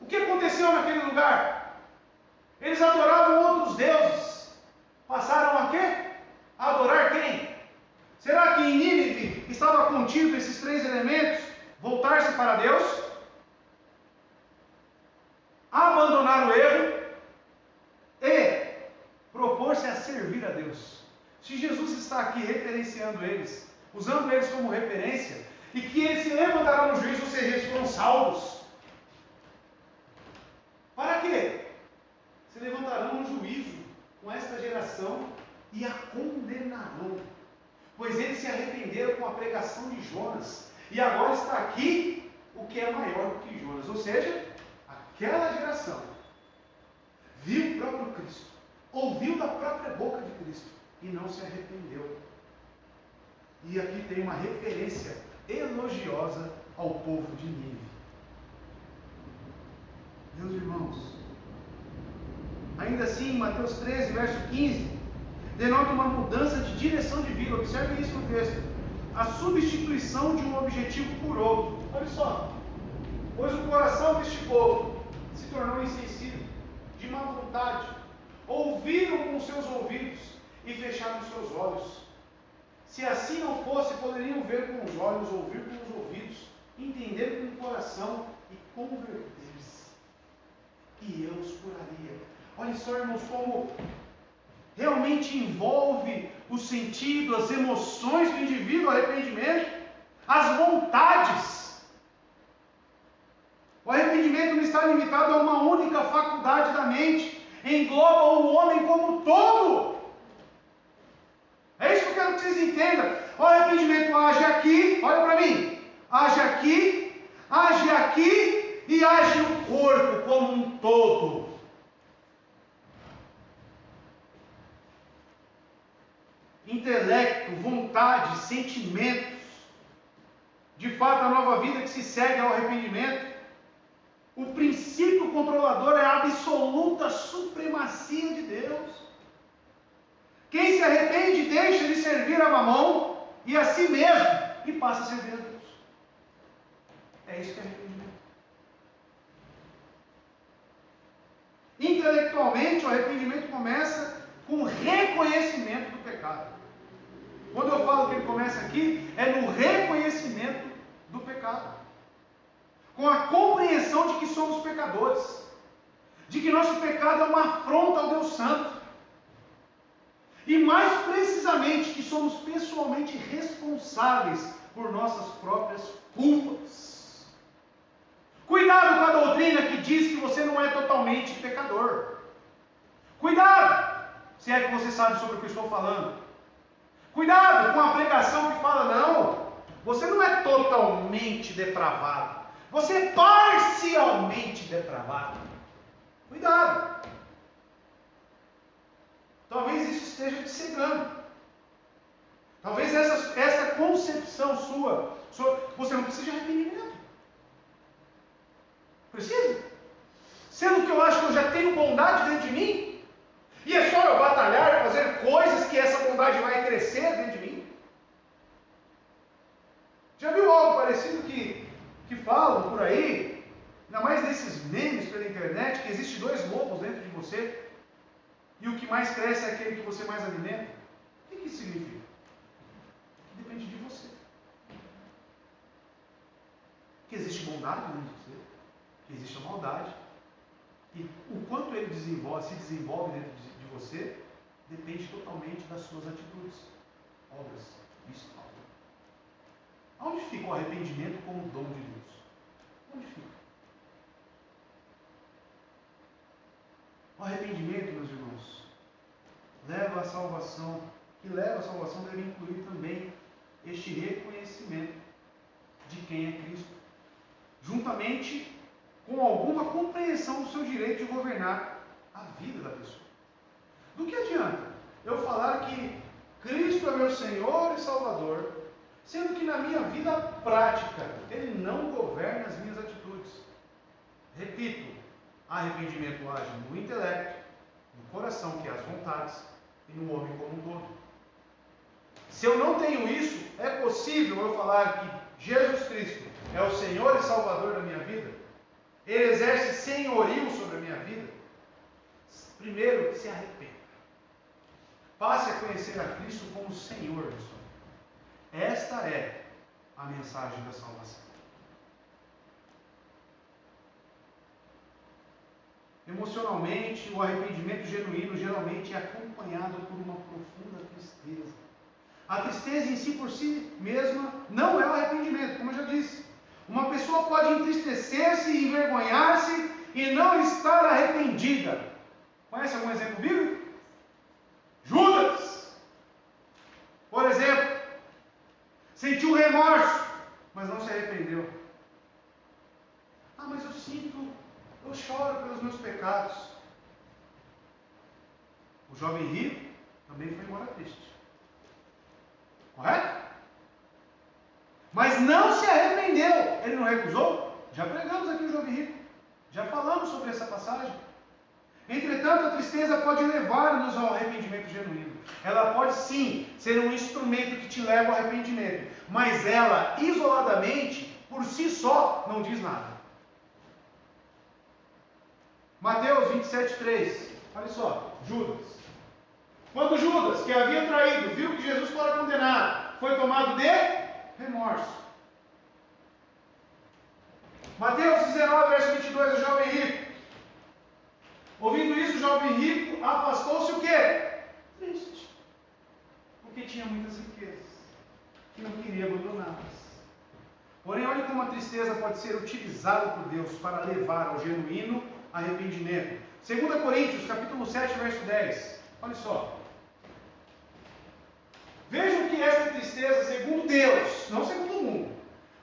O que aconteceu naquele lugar? Eles adoravam outros deuses. Passaram a quê? A adorar quem? Será que em Nínive estava contido esses três elementos? Voltar-se para Deus, abandonar o erro e propor-se a servir a Deus. Se Jesus está aqui referenciando eles, usando eles como referência, e que eles se levantarão no juízo, ou seja, eles foram salvos. Para quê? Se levantarão no juízo com esta geração e a condenarão, pois eles se arrependeram com a pregação de Jonas, e agora está aqui o que é maior do que Jonas, ou seja, aquela geração viu o próprio Cristo, ouviu da própria boca de Cristo e não se arrependeu. E aqui tem uma referência elogiosa ao povo de Nínive. Meus irmãos, ainda assim, Mateus 13, verso 15, denota uma mudança de direção de vida. Observe isso no texto. A substituição de um objetivo por outro. Olha só. Pois o coração deste povo se tornou insensível, de má vontade. Ouviram com seus ouvidos e fecharam seus olhos. Se assim não fosse, poderiam ver com os olhos, ouvir com os ouvidos, entender com o coração e converter-se. E eu os curaria. Olha só, irmãos, como realmente envolve o sentido, as emoções do indivíduo, o arrependimento, as vontades. O arrependimento não está limitado a uma única faculdade da mente, engloba o homem como um todo. É isso que eu quero que vocês entendam. O arrependimento age aqui, olha para mim, age aqui e age no corpo como um todo. Intelecto, vontade, sentimentos. De fato, a nova vida que se segue ao arrependimento, o princípio controlador é a absoluta supremacia de Deus. Quem se arrepende deixa de servir a Mamon e a si mesmo e passa a servir a Deus. É isso que é arrependimento. Intelectualmente, o arrependimento começa com o reconhecimento do pecado. Quando eu falo que ele começa aqui, é no reconhecimento do pecado. Com a compreensão de que somos pecadores. De que nosso pecado é uma afronta ao Deus Santo. E mais precisamente, que somos pessoalmente responsáveis por nossas próprias culpas. Cuidado com a doutrina que diz que você não é totalmente pecador. Cuidado, se é que você sabe sobre o que eu estou falando. Cuidado com a pregação que fala, não, você não é totalmente depravado. Você é parcialmente depravado. Cuidado. Talvez isso esteja te cegando. Talvez essa concepção sua, você não precisa de arrependimento. Precisa? Sendo que eu acho que eu já tenho bondade dentro de mim, e é só eu batalhar e fazer coisas que essa bondade vai crescer dentro de mim. esses memes pela internet que existe 2 lobos dentro de você e o que mais cresce é aquele que você mais alimenta? O que isso significa? Que depende de você. Que existe bondade dentro de você, que existe a maldade. E o quanto ele se desenvolve dentro de você depende totalmente das suas atitudes, obras. Isso fala. Onde fica o arrependimento como dom de Deus? Onde fica? O arrependimento, meus irmãos, leva à salvação. Que leva à salvação deve incluir também este reconhecimento de quem é Cristo, juntamente com alguma compreensão do seu direito de governar a vida da pessoa. Do que adianta eu falar que Cristo é meu Senhor e Salvador, sendo que na minha vida prática Ele não governa as minhas atitudes? Repito, arrependimento age no intelecto, no coração, que é as vontades, e no homem como um todo. Se eu não tenho isso, é possível eu falar que Jesus Cristo é o Senhor e Salvador da minha vida? Ele exerce senhorio sobre a minha vida? Primeiro, se arrependa. Passe a conhecer a Cristo como Senhor da sua vida. Esta é a mensagem da salvação. Emocionalmente, o arrependimento genuíno geralmente é acompanhado por uma profunda tristeza. A tristeza em si por si mesma não é o arrependimento, como eu já disse. Uma pessoa pode entristecer-se e envergonhar-se e não estar arrependida. Conhece algum exemplo bíblico? Judas, por exemplo, sentiu remorso, mas não se arrependeu. Ah, mas eu choro pelos meus pecados. O jovem rico também foi embora triste. Correto? Mas não se arrependeu. Ele não recusou? Já pregamos aqui o jovem rico. Já falamos sobre essa passagem. Entretanto, a tristeza pode levar-nos ao arrependimento genuíno. Ela pode sim ser um instrumento que te leva ao arrependimento. Mas ela, isoladamente, por si só, não diz nada. Mateus 27:3. Olha só, Judas. Quando Judas, que havia traído, viu que Jesus fora condenado, foi tomado de remorso. Mateus 19, verso 22, o jovem rico. Ouvindo isso, o jovem rico afastou-se o quê? Triste. Porque tinha muitas riquezas e não queria abandoná-las. Porém, olhe como a tristeza pode ser utilizada por Deus para levar ao genuíno arrependimento. 2 Coríntios, capítulo 7, verso 10. Olha só. Vejam que essa tristeza, segundo Deus, não segundo o mundo,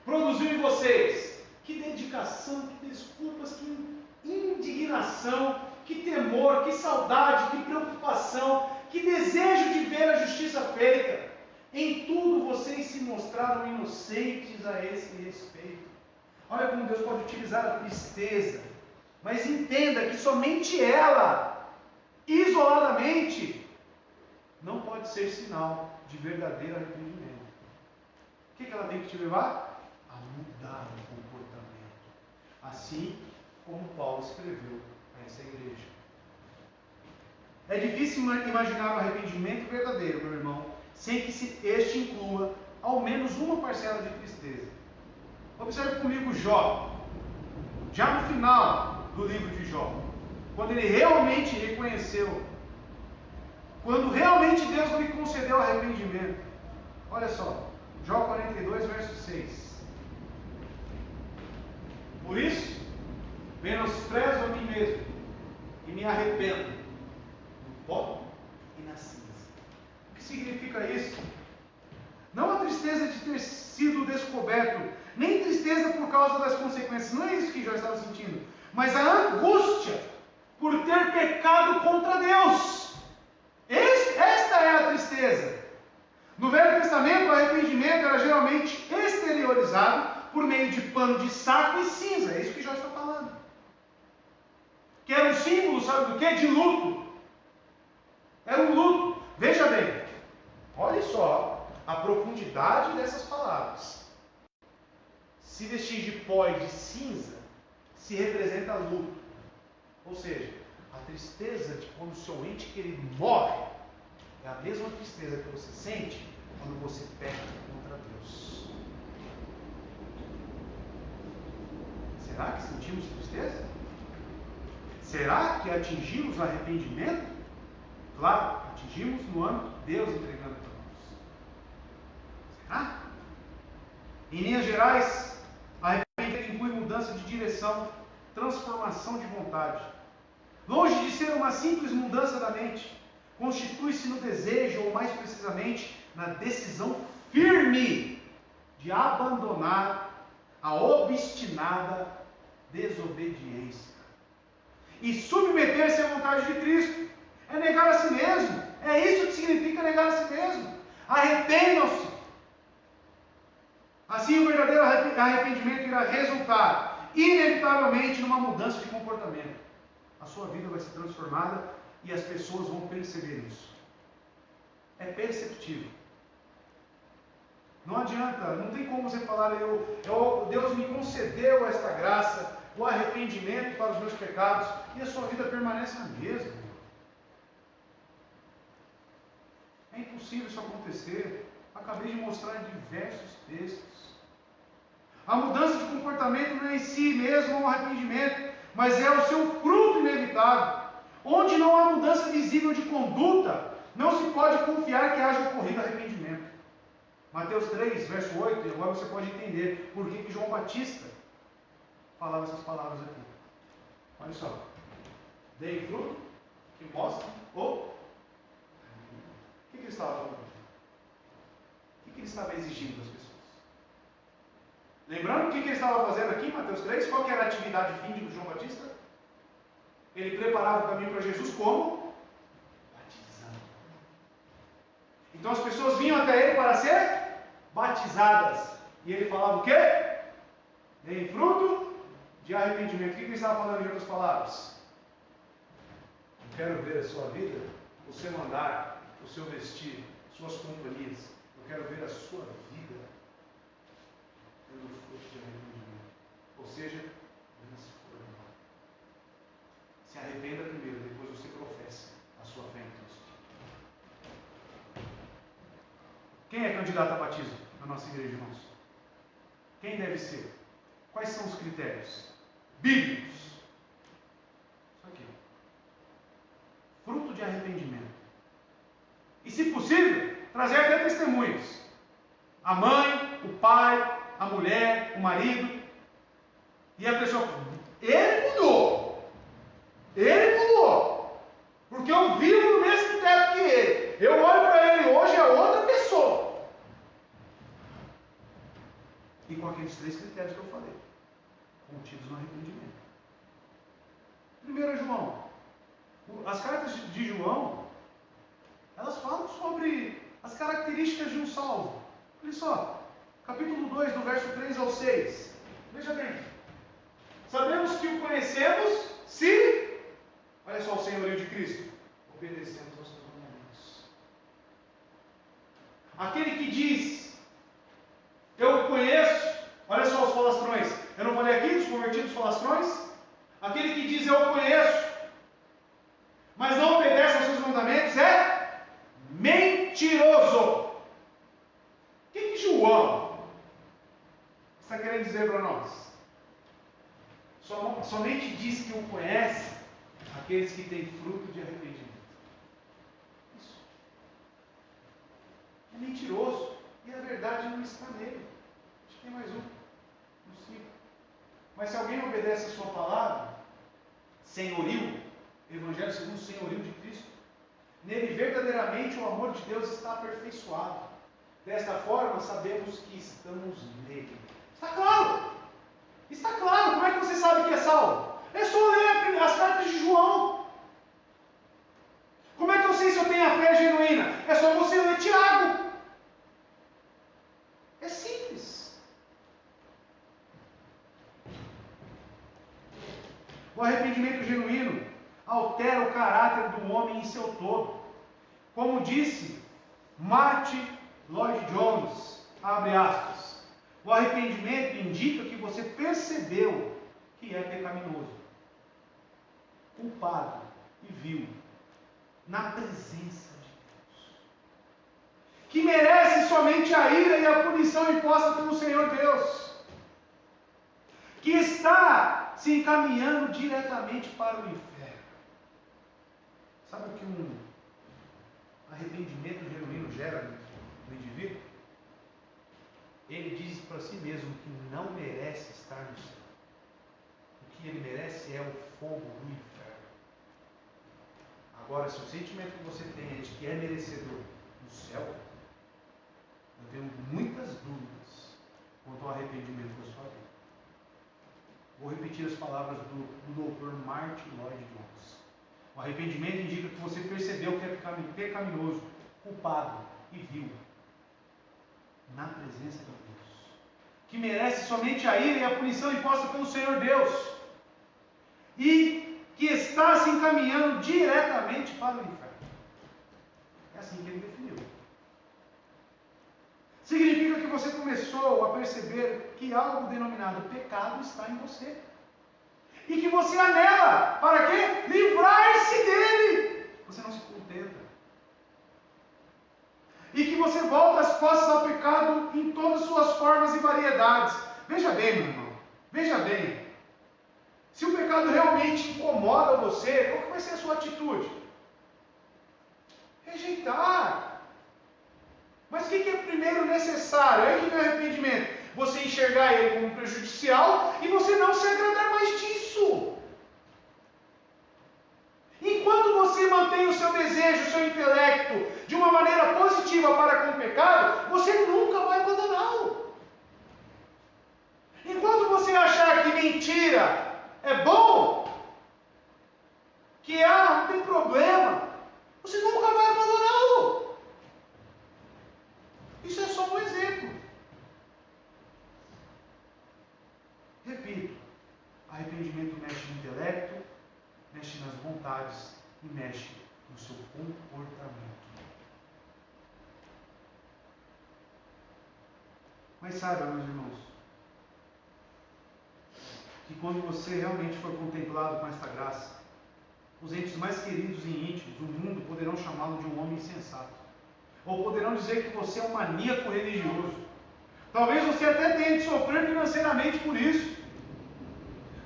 produziu em vocês. Que dedicação, que desculpas, que indignação, que temor, que saudade, que preocupação, que desejo de ver a justiça feita. Em tudo vocês se mostraram inocentes a esse respeito. Olha como Deus pode utilizar a tristeza. Mas entenda que somente ela, isoladamente, não pode ser sinal de verdadeiro arrependimento. O que ela tem que te levar? A mudar o comportamento. Assim como Paulo escreveu a essa igreja. É difícil imaginar o arrependimento verdadeiro, meu irmão, sem que este inclua ao menos uma parcela de tristeza. Observe comigo Jó. Já no final do livro de Jó, quando ele realmente reconheceu, quando realmente Deus lhe concedeu arrependimento. Olha só, Jó 42, verso 6. Por isso, menosprezo a mim mesmo e me arrependo no pó e na cinza. O que significa isso? Não a tristeza de ter sido descoberto, nem tristeza por causa das consequências, não é isso que Jó estava sentindo, mas a angústia por ter pecado contra Deus. Esta é a tristeza. No Velho Testamento, o arrependimento era geralmente exteriorizado por meio de pano de saco e cinza. É isso que Jó está falando. Que era um símbolo, sabe do que? De luto. Era um luto. Veja bem, olha só a profundidade dessas palavras. Se vestir de pó e de cinza se representa luto. Ou seja, a tristeza de quando o seu ente querido morre é a mesma tristeza que você sente quando você peca contra Deus. Será que sentimos tristeza? Será que atingimos arrependimento? Claro, atingimos no âmbito de Deus entregando para nós. Será? Em linhas gerais, arrependimento inclui mudança de direção, transformação de vontade. Longe de ser uma simples mudança da mente, constitui-se no desejo, ou mais precisamente, na decisão firme de abandonar a obstinada desobediência e submeter-se à vontade de Cristo. É negar a si mesmo. É isso que significa negar a si mesmo. Arrependam-se. Assim, o verdadeiro arrependimento irá resultar inevitavelmente numa mudança de comportamento. A sua vida vai ser transformada e as pessoas vão perceber isso. É perceptível. Não adianta, não tem como você falar, Deus me concedeu esta graça, o arrependimento para os meus pecados, e a sua vida permanece a mesma. É impossível isso acontecer. Acabei de mostrar em diversos textos. A mudança de comportamento não é em si mesmo um arrependimento, mas é o seu fruto inevitável. Onde não há mudança visível de conduta, não se pode confiar que haja ocorrido arrependimento. Mateus 3, verso 8, e agora você pode entender por que João Batista falava essas palavras aqui. Olha só. Deem fruto que mostra o que ele estava falando? O que ele estava exigindo das pessoas? Lembrando o que ele estava fazendo aqui em Mateus 3? Qual que era a atividade fim de João Batista? Ele preparava o caminho para Jesus como? Batizando. Então as pessoas vinham até ele para ser batizadas. E ele falava o quê? Deem fruto de arrependimento. O que ele estava falando em outras palavras? Eu quero ver a sua vida, o seu andar, o seu vestir, suas companhias. Eu quero ver a sua vida tendo fruto de arrependimento. Ou seja, transformar. Se arrependa primeiro, depois você professa a sua fé em Cristo. Quem é candidato a batismo na nossa igreja, irmãos? Quem deve ser? Quais são os critérios bíblicos? Isso aqui. Fruto de arrependimento. E, se possível, trazer até testemunhos. A mãe, o pai, a mulher, o marido. E a pessoa, ele mudou. Ele mudou. Porque eu vivo no mesmo teto que ele. Eu olho para ele hoje, é outra pessoa. E com aqueles 3 critérios que eu falei, contidos no arrependimento. 1 João. As cartas de João, elas falam sobre as características de um salvo. Olha só, capítulo 2, do verso 3 ao 6. Veja bem. Sabemos que o conhecemos se, olha só o senhorio de Cristo, obedecemos aos seus mandamentos. Aquele que diz, eu conheço, olha só os falastrões. Eu não falei aqui dos convertidos falastrões? Aquele que diz, eu conheço, mas não obedece aos seus mandamentos, é mentiroso. O que João está querendo dizer para nós? Somente diz que o conhece aqueles que têm fruto de arrependimento. Isso. É mentiroso. E a verdade não está nele. Acho que tem mais um. No 5. Mas se alguém obedece a sua palavra, senhorio, Evangelho segundo o senhorio de Cristo, nele verdadeiramente o amor de Deus está aperfeiçoado. Desta forma sabemos que estamos nele. Está claro! Está claro! Como é que você sabe que é salvo? É só ler as cartas de João. Como é que eu sei se eu tenho a fé genuína? É só você ler Tiago. É simples. O arrependimento genuíno altera o caráter do homem em seu todo. Como disse Martin Lloyd Jones, abre aspas, o arrependimento indica que você percebeu que é pecaminoso, culpado e vil, na presença de Deus, que merece somente a ira e a punição imposta pelo Senhor Deus, que está se encaminhando diretamente para o inferno. Sabe o que um arrependimento genuíno gera no indivíduo? Ele diz para si mesmo que não merece estar no céu. O que ele merece é o fogo do inferno. Agora, se o sentimento que você tem é de que é merecedor do céu, eu tenho muitas dúvidas quanto ao arrependimento da sua vida. Vou repetir as palavras do Dr. Martin Lloyd Jones. O arrependimento indica que você percebeu que é pecaminoso, culpado e vil, na presença de Deus, que merece somente a ira e a punição imposta pelo Senhor Deus, e que está se encaminhando diretamente para o inferno. É assim que ele definiu. Significa que você começou a perceber que algo denominado pecado está em você. E que você anela, para quê? Livrar-se dele. Você não se contenta. E que você volta as costas ao pecado em todas as suas formas e variedades. Veja bem, meu irmão. Veja bem. Se o pecado realmente incomoda você, qual que vai ser a sua atitude? Rejeitar. Mas o que é primeiro necessário? É que vem o arrependimento. Você enxergar ele como prejudicial e você não se agradar mais disso. Enquanto você mantém o seu desejo, o seu intelecto de uma maneira positiva para com o pecado, você nunca vai abandoná-lo. Enquanto você achar que mentira é bom, que não tem problema, você nunca vai abandoná-lo. Isso é só um exemplo. Repito, arrependimento mexe no intelecto, mexe nas vontades e mexe no seu comportamento. Mas saiba, meus irmãos, que quando você realmente for contemplado com esta graça, os entes mais queridos e íntimos do mundo poderão chamá-lo de um homem insensato. Ou poderão dizer que você é um maníaco religioso. Talvez você até tenha de sofrer financeiramente por isso.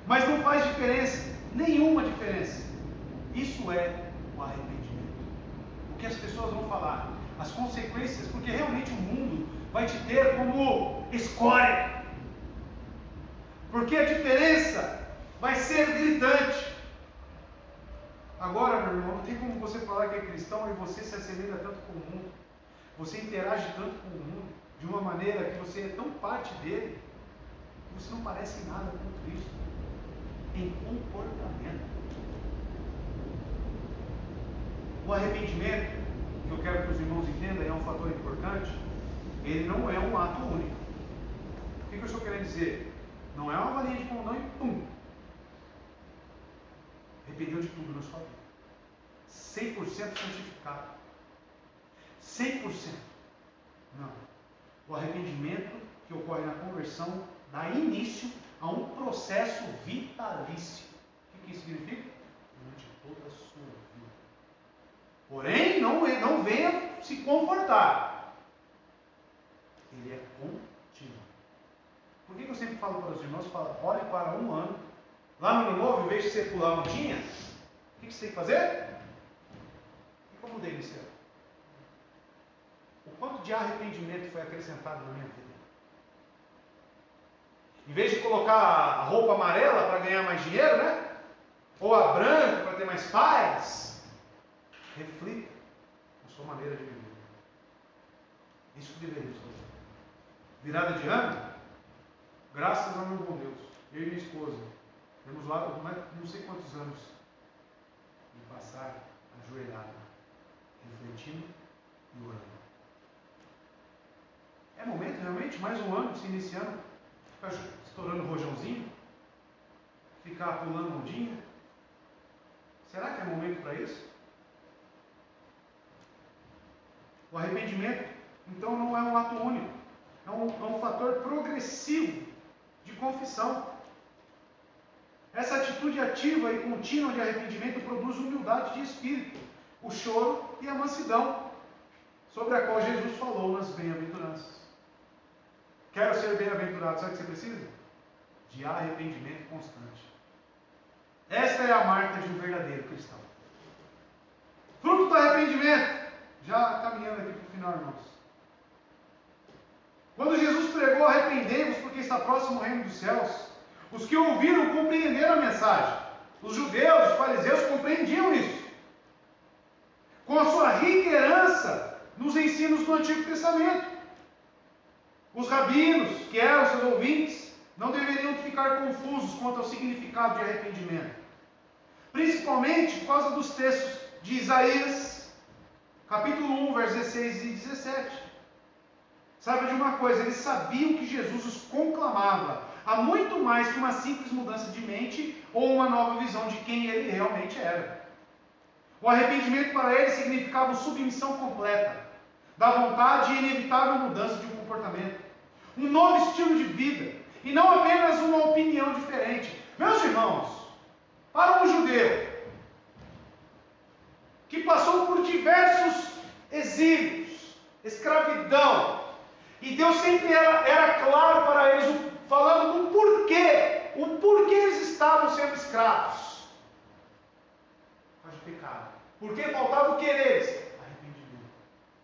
Mas não faz diferença, nenhuma diferença. Isso é o arrependimento. O que as pessoas vão falar, as consequências, porque realmente o mundo vai te ter como escória. Porque a diferença vai ser gritante. Agora, meu irmão, não tem como você falar que é cristão e você se assemelha tanto com o mundo. Você interage tanto com o mundo de uma maneira que você é tão parte dele que você não parece em nada com Cristo. Em comportamento. O arrependimento, que eu quero que os irmãos entendam, é um fator importante. Ele não é um ato único. O que eu estou querendo dizer? Não é uma varinha de condão e pum! Arrependeu de tudo na sua vida. 100% santificado. 100%. Não. O arrependimento que ocorre na conversão dá início a um processo vitalício. O que isso significa? Durante toda a sua vida. Porém, não venha se confortar. Ele é contínuo. Por que eu sempre falo para os irmãos? Olhe para um ano. Lá no Ano Novo, em vez de você pular ondinha, o que você tem que fazer? O que eu mudei nesse ano? O quanto de arrependimento foi acrescentado na minha vida? Em vez de colocar a roupa amarela para ganhar mais dinheiro, né? Ou a branca para ter mais paz, reflita na sua maneira de viver. Isso que devemos fazer. Virada de ano, graças ao meu bom Deus, eu e minha esposa, temos lá não sei quantos anos de passar ajoelhado, refletindo e orando. É momento realmente, mais um ano se iniciando, ficar estourando rojãozinho, ficar pulando ondinha. Será que é momento para isso? O arrependimento, então, não é um ato único, é um fator progressivo de confissão. Essa atitude ativa e contínua de arrependimento produz humildade de espírito, o choro e a mansidão, sobre a qual Jesus falou nas bem-aventuranças. Quero ser bem-aventurado, sabe o que você precisa? De arrependimento constante. Esta é a marca de um verdadeiro cristão. Fruto do arrependimento. Já caminhando aqui para o final, irmãos. Quando Jesus pregou, arrependei-vos porque está próximo o reino dos céus, os que ouviram compreenderam a mensagem. Os judeus, os fariseus compreendiam isso. Com a sua rica herança nos ensinos do Antigo Testamento. Os rabinos, que eram seus ouvintes, não deveriam ficar confusos quanto ao significado de arrependimento. Principalmente por causa dos textos de Isaías, capítulo 1, versos 16 e 17. Sabe de uma coisa? Eles sabiam que Jesus os conclamava a muito mais que uma simples mudança de mente ou uma nova visão de quem ele realmente era. O arrependimento para eles significava submissão completa da vontade e inevitável mudança de um comportamento, um novo estilo de vida, e não apenas uma opinião diferente. Meus irmãos, para um judeu que passou por diversos exílios, escravidão, e Deus sempre era claro para eles, falando do porquê, o porquê eles estavam sendo escravos. Por causa de pecado. Porque faltava o que neles? Arrependimento.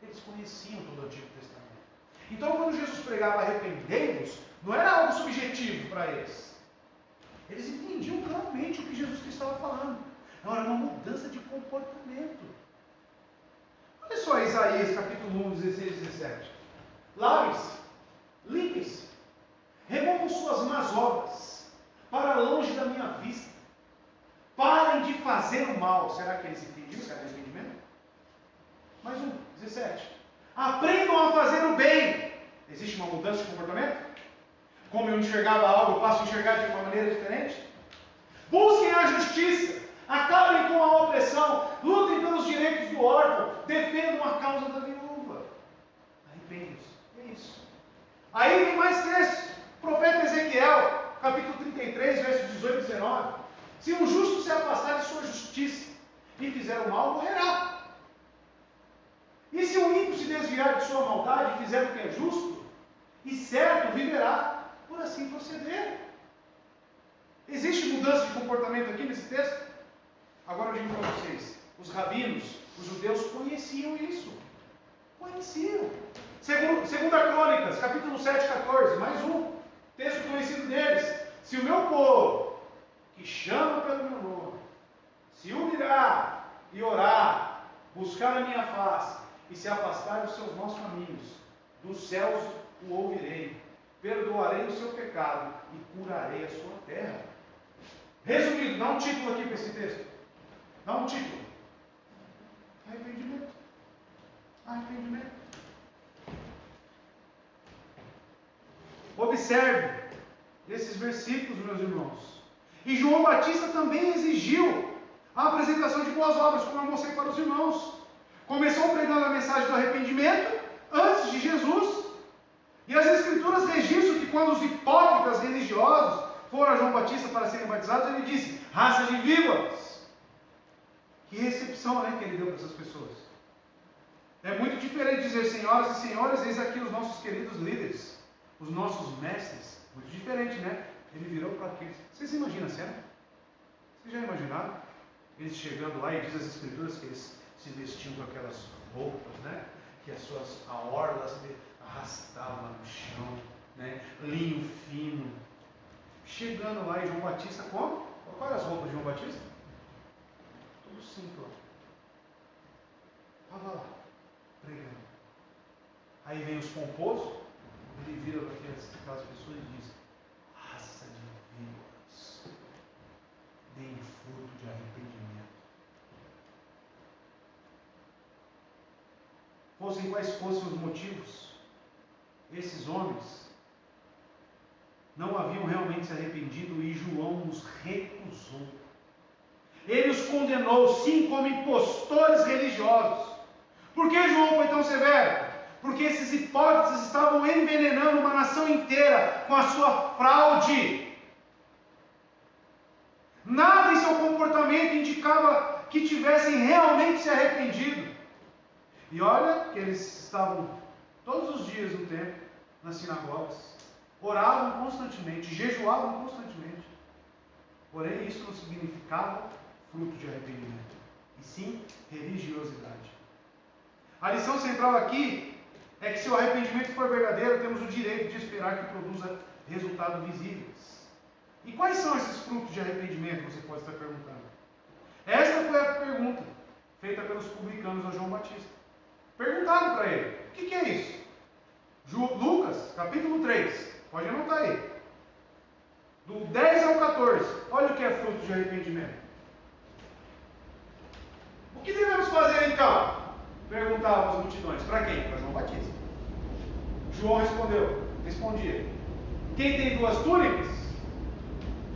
Eles conheciam todo o Antigo Testamento. Então, quando Jesus pregava arrependei-vos, não era algo subjetivo para eles. Eles entendiam claramente o que Jesus Cristo estava falando. Não, era uma mudança de comportamento. Olha só Isaías capítulo 1, 16 e 17. Lavem-se, limpem-se, removam suas más obras para longe da minha vista. Parem de fazer o mal. Será que eles entendiam esse arrependimento? Mais um, 17. Aprendam a fazer o bem. Existe uma mudança de comportamento? Como eu enxergava algo, eu passo a enxergar de uma maneira diferente? Busquem a justiça, acabem com a opressão, lutem pelos direitos do órfão, defendam a causa da viúva. Arrependam-se. É isso. Aí tem mais textos. Profeta Ezequiel, capítulo 33, versos 18 e 19. Se um justo se afastar de sua justiça e fizer o mal, morrerá. E se um ímpio se desviar de sua maldade e fizer o que é justo e certo, viverá por assim proceder. Existe mudança de comportamento aqui nesse texto? Agora eu digo para vocês, os rabinos, os judeus conheciam isso. Conheciam. Segunda Crônicas, capítulo 7, 14, mais um texto conhecido deles. Se o meu povo, que chama pelo meu nome, se humilhar e orar, buscar a minha face e se afastar dos seus maus caminhos, dos céus o ouvirei, perdoarei o seu pecado e curarei a sua terra. Resumido, dá um título aqui para esse texto. Dá um título. Arrependimento. Arrependimento. Observe esses versículos, meus irmãos. E João Batista também exigiu a apresentação de boas obras, como eu mostrei para os irmãos. Começou pregando a mensagem do arrependimento antes de Jesus. E as Escrituras registram que quando os hipócritas religiosos foram a João Batista para serem batizados, ele disse: raça de víboras. Que recepção, né, que ele deu para essas pessoas. É muito diferente dizer: senhoras e senhores, eis aqui os nossos queridos líderes, os nossos mestres. Muito diferente, né? Ele virou para aqueles. Vocês imaginam a cena? Vocês já imaginaram? Eles chegando lá, e diz as Escrituras que eles se vestiam com aquelas roupas, né? Que as suas orlas arrastavam no chão, né? Linho fino. Chegando lá, e João Batista como? Qual eram as roupas de João Batista? Tudo simples. Estava lá, pregando. Aí vem os pomposos, ele vira para aquelas pessoas e diz: raça de víboras, deem fruto de arrependimento. Fossem quais fossem os motivos, esses homens não haviam realmente se arrependido e João os recusou. Ele os condenou, sim, como impostores religiosos. Por que João foi tão severo? Porque esses hipócritas estavam envenenando uma nação inteira com a sua fraude. Nada em seu comportamento indicava que tivessem realmente se arrependido. E olha que eles estavam todos os dias no templo, nas sinagogas, oravam constantemente, jejuavam constantemente. Porém, isso não significava fruto de arrependimento, e sim religiosidade. A lição central aqui é que se o arrependimento for verdadeiro, temos o direito de esperar que produza resultados visíveis. E quais são esses frutos de arrependimento, você pode estar perguntando? Esta foi a pergunta feita pelos publicanos a João Batista. Perguntaram para ele, o que é isso? Lucas, capítulo 3, pode anotar aí. Do 10 ao 14, olha o que é fruto de arrependimento. O que devemos fazer então? Perguntavam as multidões. Para quem? Para João Batista. João respondia: quem tem 2 túnicas,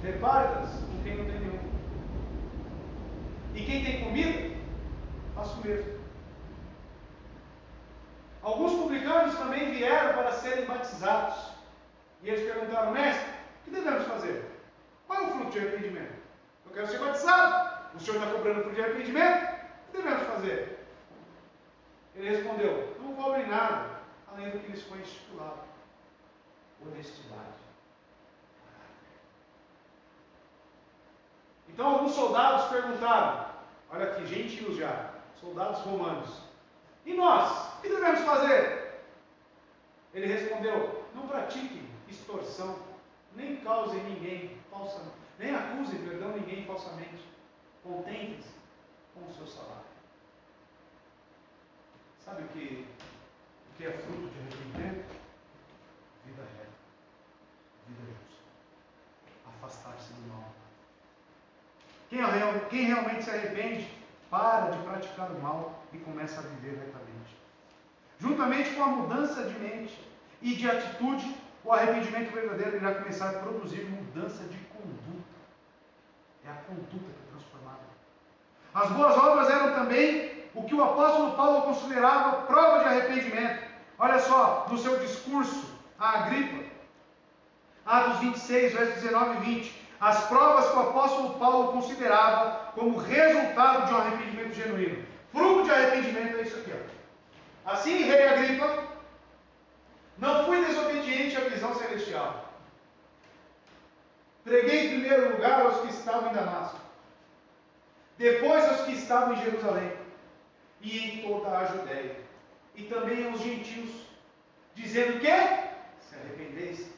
reparta-as com quem não tem nenhuma. E quem tem comida, faça o mesmo. Alguns publicanos também vieram para serem batizados. E eles perguntaram: mestre, o que devemos fazer? Qual é o fruto de arrependimento? Eu quero ser batizado. O senhor está cobrando fruto de arrependimento? O que devemos fazer? Ele respondeu: não cobrem nada, além do que lhes foi estipulado. Honestidade. Então alguns soldados perguntaram, olha aqui, gentios já, soldados romanos: e nós, o que devemos fazer? Ele respondeu: não pratiquem extorsão, nem causem ninguém falsamente, nem acusem, ninguém falsamente. Contentem-se com o seu salário. Sabe o que é fruto de arrependimento? Vida reta, vida justa, afastar-se do mal. Quem realmente se arrepende, para de praticar o mal e começa a viver retamente. Juntamente com a mudança de mente e de atitude, o arrependimento verdadeiro irá começar a produzir mudança de conduta. É a conduta que é transformada. As boas obras eram também o que o apóstolo Paulo considerava prova de arrependimento. Olha só, no seu discurso a Agripa, Atos 26, versos 19 e 20, as provas que o apóstolo Paulo considerava como resultado de um arrependimento genuíno. Fruto de arrependimento é isso aqui. Ó. Assim, rei Agripa, não fui desobediente à visão celestial. Preguei em primeiro lugar aos que estavam em Damasco, depois aos que estavam em Jerusalém, e em toda a Judéia, e também aos gentios, dizendo que se arrependessem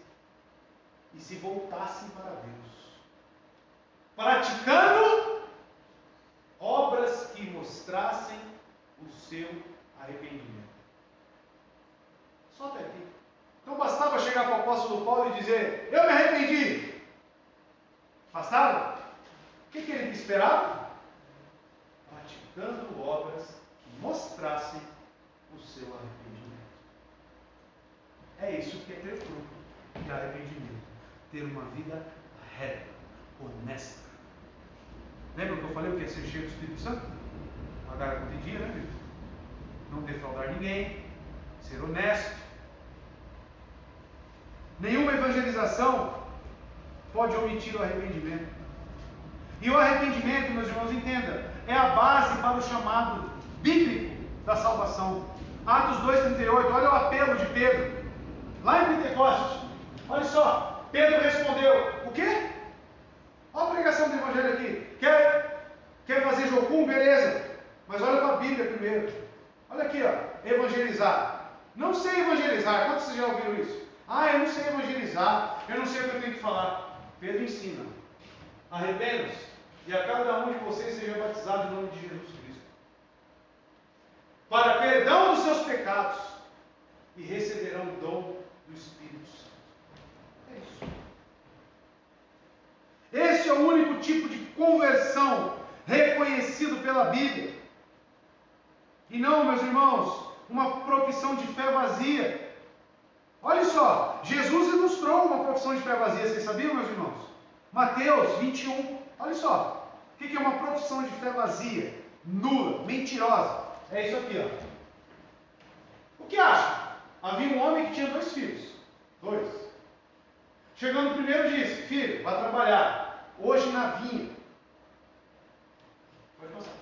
e se voltassem para Deus, praticando obras que mostrassem o seu arrependimento. Só até aqui. Então bastava chegar para o apóstolo Paulo e dizer: eu me arrependi. Bastava? O que ele esperava? Praticando obras que mostrassem o seu arrependimento. É isso que é ter fruto de arrependimento. Ter uma vida reta, honesta. Lembra que eu falei o que é ser cheio do Espírito Santo? Pagar a conta em dia, né, filho? Não defraudar ninguém, ser honesto. Nenhuma evangelização pode omitir o arrependimento. E o arrependimento, meus irmãos, entenda, é a base para o chamado bíblico da salvação. Atos 2,38, olha o apelo de Pedro, lá em Pentecostes. Olha só, Pedro respondeu: o quê? Olha a pregação do evangelho aqui. Quer fazer jocum? Beleza. Mas olha para a Bíblia primeiro. Olha aqui, ó, evangelizar. Não sei evangelizar. Quantos vocês já ouviram isso? Eu não sei evangelizar. Eu não sei o que eu tenho que falar. Pedro ensina: arrependam-se e a cada um de vocês seja batizado em nome de Jesus Cristo, para perdão dos seus pecados, e receberão o dom do Espírito Santo. É isso. Esse é o único tipo de conversão reconhecido pela Bíblia. E não, meus irmãos, uma profissão de fé vazia. Olha só, Jesus ilustrou uma profissão de fé vazia, vocês sabiam, meus irmãos? Mateus 21, olha só. O que é uma profissão de fé vazia? Nula, mentirosa. É isso aqui, ó. O que acha? Havia um homem que tinha 2 filhos. 2. Chegando o primeiro disse: filho, vai trabalhar. Hoje na vinha. Pode passar.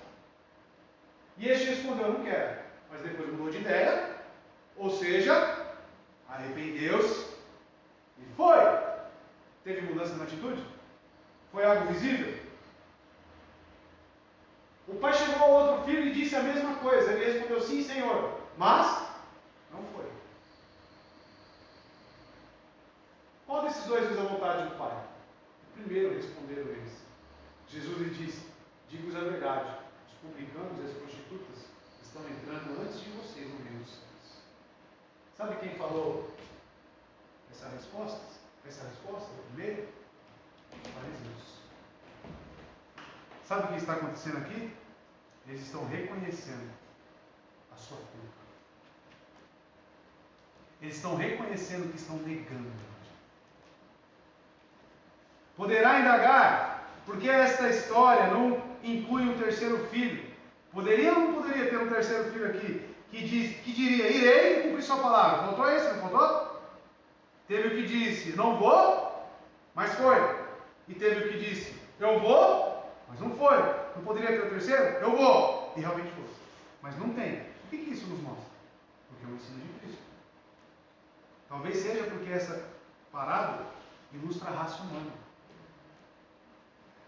E este respondeu, não quero. Mas depois mudou de ideia, ou seja, arrependeu-se e foi. Teve mudança na atitude? Foi algo visível? O pai chegou ao outro filho e disse a mesma coisa. Ele respondeu, sim, Senhor, mas não foi. Qual desses dois fez a vontade do pai? O primeiro, responderam eles. Jesus lhe disse, digo-vos a verdade, os publicanos e as prostitutas estão entrando antes de vocês no reino dos céus. Sabe quem falou essa resposta? O primeiro? Os fariseus. Sabe o que está acontecendo aqui? Eles estão reconhecendo a sua culpa. Eles estão reconhecendo que estão negando. Poderá indagar, porque esta história não inclui um terceiro filho? Poderia ou não poderia ter um terceiro filho aqui que diria, irei cumprir sua palavra? Faltou isso, não faltou? Teve o que disse, não vou, mas foi. E teve o que disse, eu vou, mas não foi. Não poderia ter o terceiro? Eu vou. E realmente foi. Mas não tem. O que isso nos mostra? Porque é o ensino de Cristo. Talvez seja porque essa parábola ilustra a raça humana.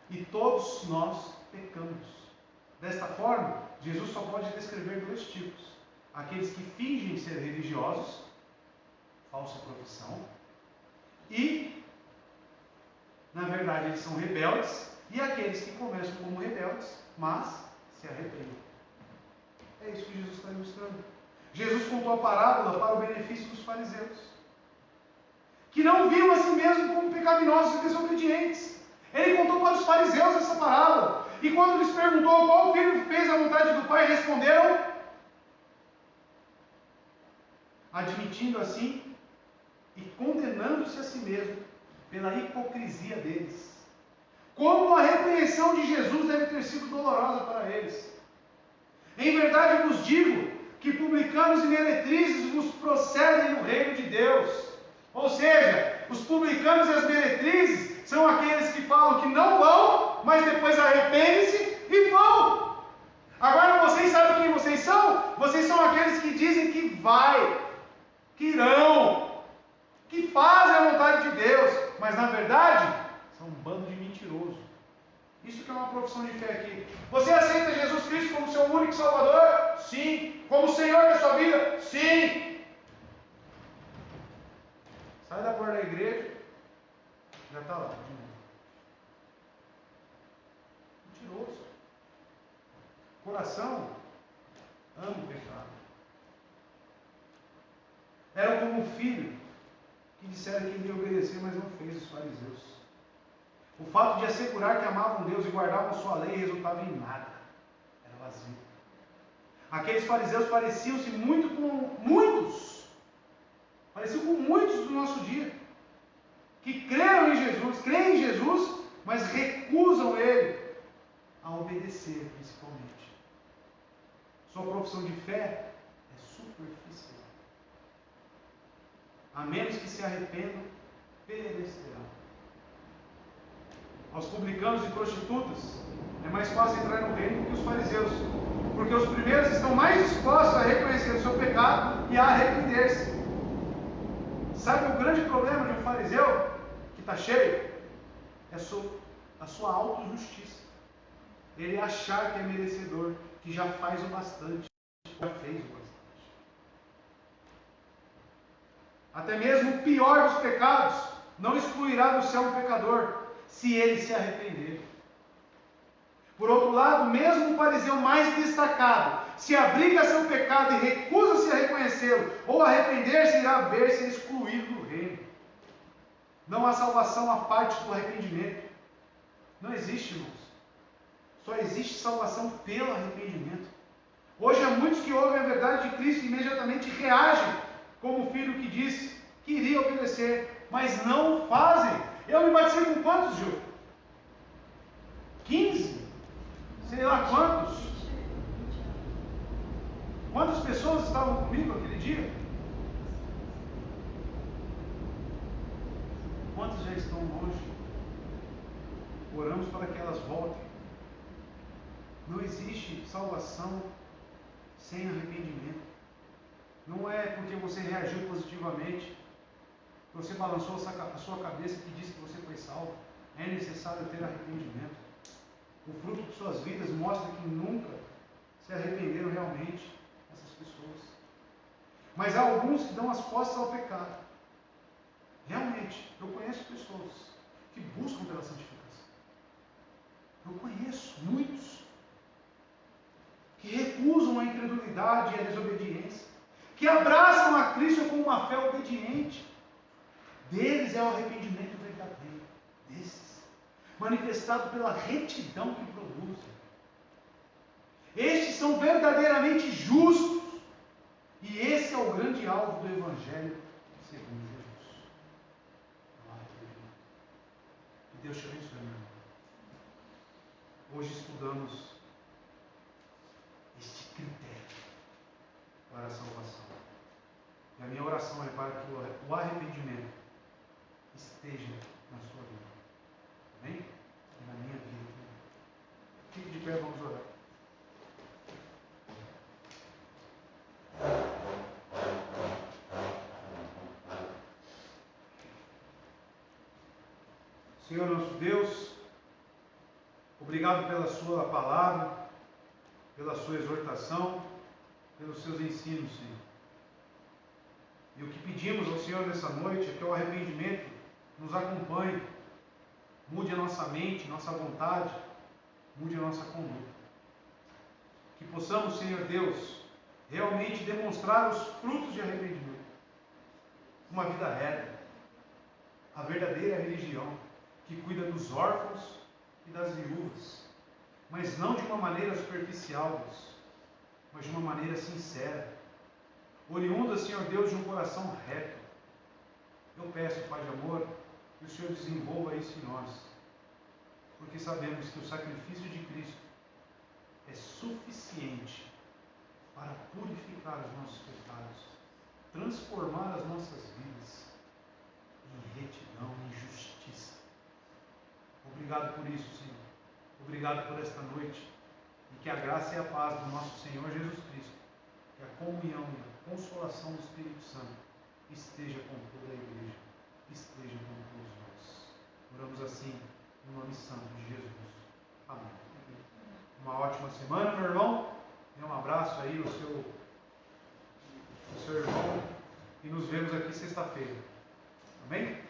E todos nós pecamos. Desta forma, Jesus só pode descrever dois tipos. Aqueles que fingem ser religiosos, falsa profissão, e, na verdade, eles são rebeldes, e aqueles que começam como rebeldes, mas se arrependem. É isso que Jesus está ilustrando. Jesus contou a parábola para o benefício dos fariseus, que não viam a si mesmos como pecaminosos e desobedientes. Ele contou para os fariseus essa parábola. E quando lhes perguntou qual filho fez a vontade do Pai, responderam, admitindo assim e condenando-se a si mesmo pela hipocrisia deles. Como a repreensão de Jesus deve ter sido dolorosa para eles. Em verdade vos digo que publicanos e meretrizes vos procedem no reino de Deus. Ou seja, os publicanos e as meretrizes são aqueles que falam que não vão, mas depois arrependem-se e vão. Agora vocês sabem quem vocês são? Vocês são aqueles que dizem que vai, que irão, que fazem a vontade de Deus, mas na verdade são um bando de mentirosos. Isso que é uma profissão de fé aqui. Você aceita Jesus Cristo como seu único Salvador? Sim. Como Senhor da sua vida? Sim. Sai da porta da igreja, já está lá. Mentiroso. Coração ama o pecado. Era como um filho que disseram que iria obedecer, mas não fez, os fariseus. O fato de assegurar que amavam Deus e guardavam sua lei resultava em nada. Era vazio. Aqueles fariseus pareciam-se muito com muitos. Pareciam com muitos do nosso dia. Que creem em Jesus, mas recusam Ele a obedecer, principalmente. Sua profissão de fé é superficial. A menos que se arrependam, perecerão. Aos publicanos e prostitutas é mais fácil entrar no reino do que os fariseus, porque os primeiros estão mais dispostos a reconhecer o seu pecado e a arrepender-se. Sabe o grande problema de um fariseu que está cheio? É a sua autojustiça. Ele achar que é merecedor, que já faz o bastante, já fez o bastante. Até mesmo o pior dos pecados não excluirá do céu um pecador, se ele se arrepender. Por outro lado, mesmo o fariseu mais destacado, se abriga a seu pecado e recusa-se a reconhecê-lo ou arrepender-se, irá ver-se excluído do reino. Não há salvação à parte do arrependimento. Não existe, irmãos. Só existe salvação pelo arrependimento. Hoje há muitos que ouvem a verdade de Cristo e imediatamente reagem, como o filho que disse que iria obedecer, mas não fazem. Eu me batizei com quantos, Gil? 15? Sei lá quantos? Quantas pessoas estavam comigo aquele dia? Quantas já estão longe? Oramos para que elas voltem. Não existe salvação sem arrependimento. Não é porque você reagiu positivamente, você balançou a sua cabeça que disse que você foi salvo. É necessário ter arrependimento. O fruto de suas vidas mostra que nunca se arrependeram realmente essas pessoas. Mas há alguns que dão as costas ao pecado. Realmente, eu conheço pessoas que buscam pela santificação. Eu conheço muitos que recusam a incredulidade e a desobediência, que abraçam a Cristo com uma fé obediente. Deles é o arrependimento verdadeiro, desses, manifestado pela retidão que produzem. Estes são verdadeiramente justos, e esse é o grande alvo do Evangelho segundo Jesus. Que Deus te abençoe, meu irmão. Hoje estudamos este critério para a salvação. E a minha oração é para que o arrependimento esteja na sua vida. Amém? E na minha vida também. Fique de pé, vamos orar. Senhor nosso Deus, obrigado pela sua palavra, pela sua exortação, pelos seus ensinos, Senhor. E o que pedimos ao Senhor nessa noite é que o arrependimento nos acompanhe, mude a nossa mente, nossa vontade, mude a nossa conduta. Que possamos, Senhor Deus, realmente demonstrar os frutos de arrependimento. Uma vida reta, a verdadeira religião, que cuida dos órfãos e das viúvas, mas não de uma maneira superficial, Deus, mas de uma maneira sincera, oriunda, Senhor Deus, de um coração reto. Eu peço, Pai de amor, que o Senhor desenvolva isso em nós, porque sabemos que o sacrifício de Cristo é suficiente para purificar os nossos pecados, transformar as nossas vidas em retidão, em justiça. Obrigado por isso, Senhor. Obrigado por esta noite. E que a graça e a paz do nosso Senhor Jesus Cristo, que a comunhão e a consolação do Espírito Santo esteja com toda a igreja, esteja com todos nós. Oramos assim, no nome santo de Jesus. Amém. Uma ótima semana, meu irmão. Dê um abraço aí ao seu irmão. E nos vemos aqui sexta-feira. Amém?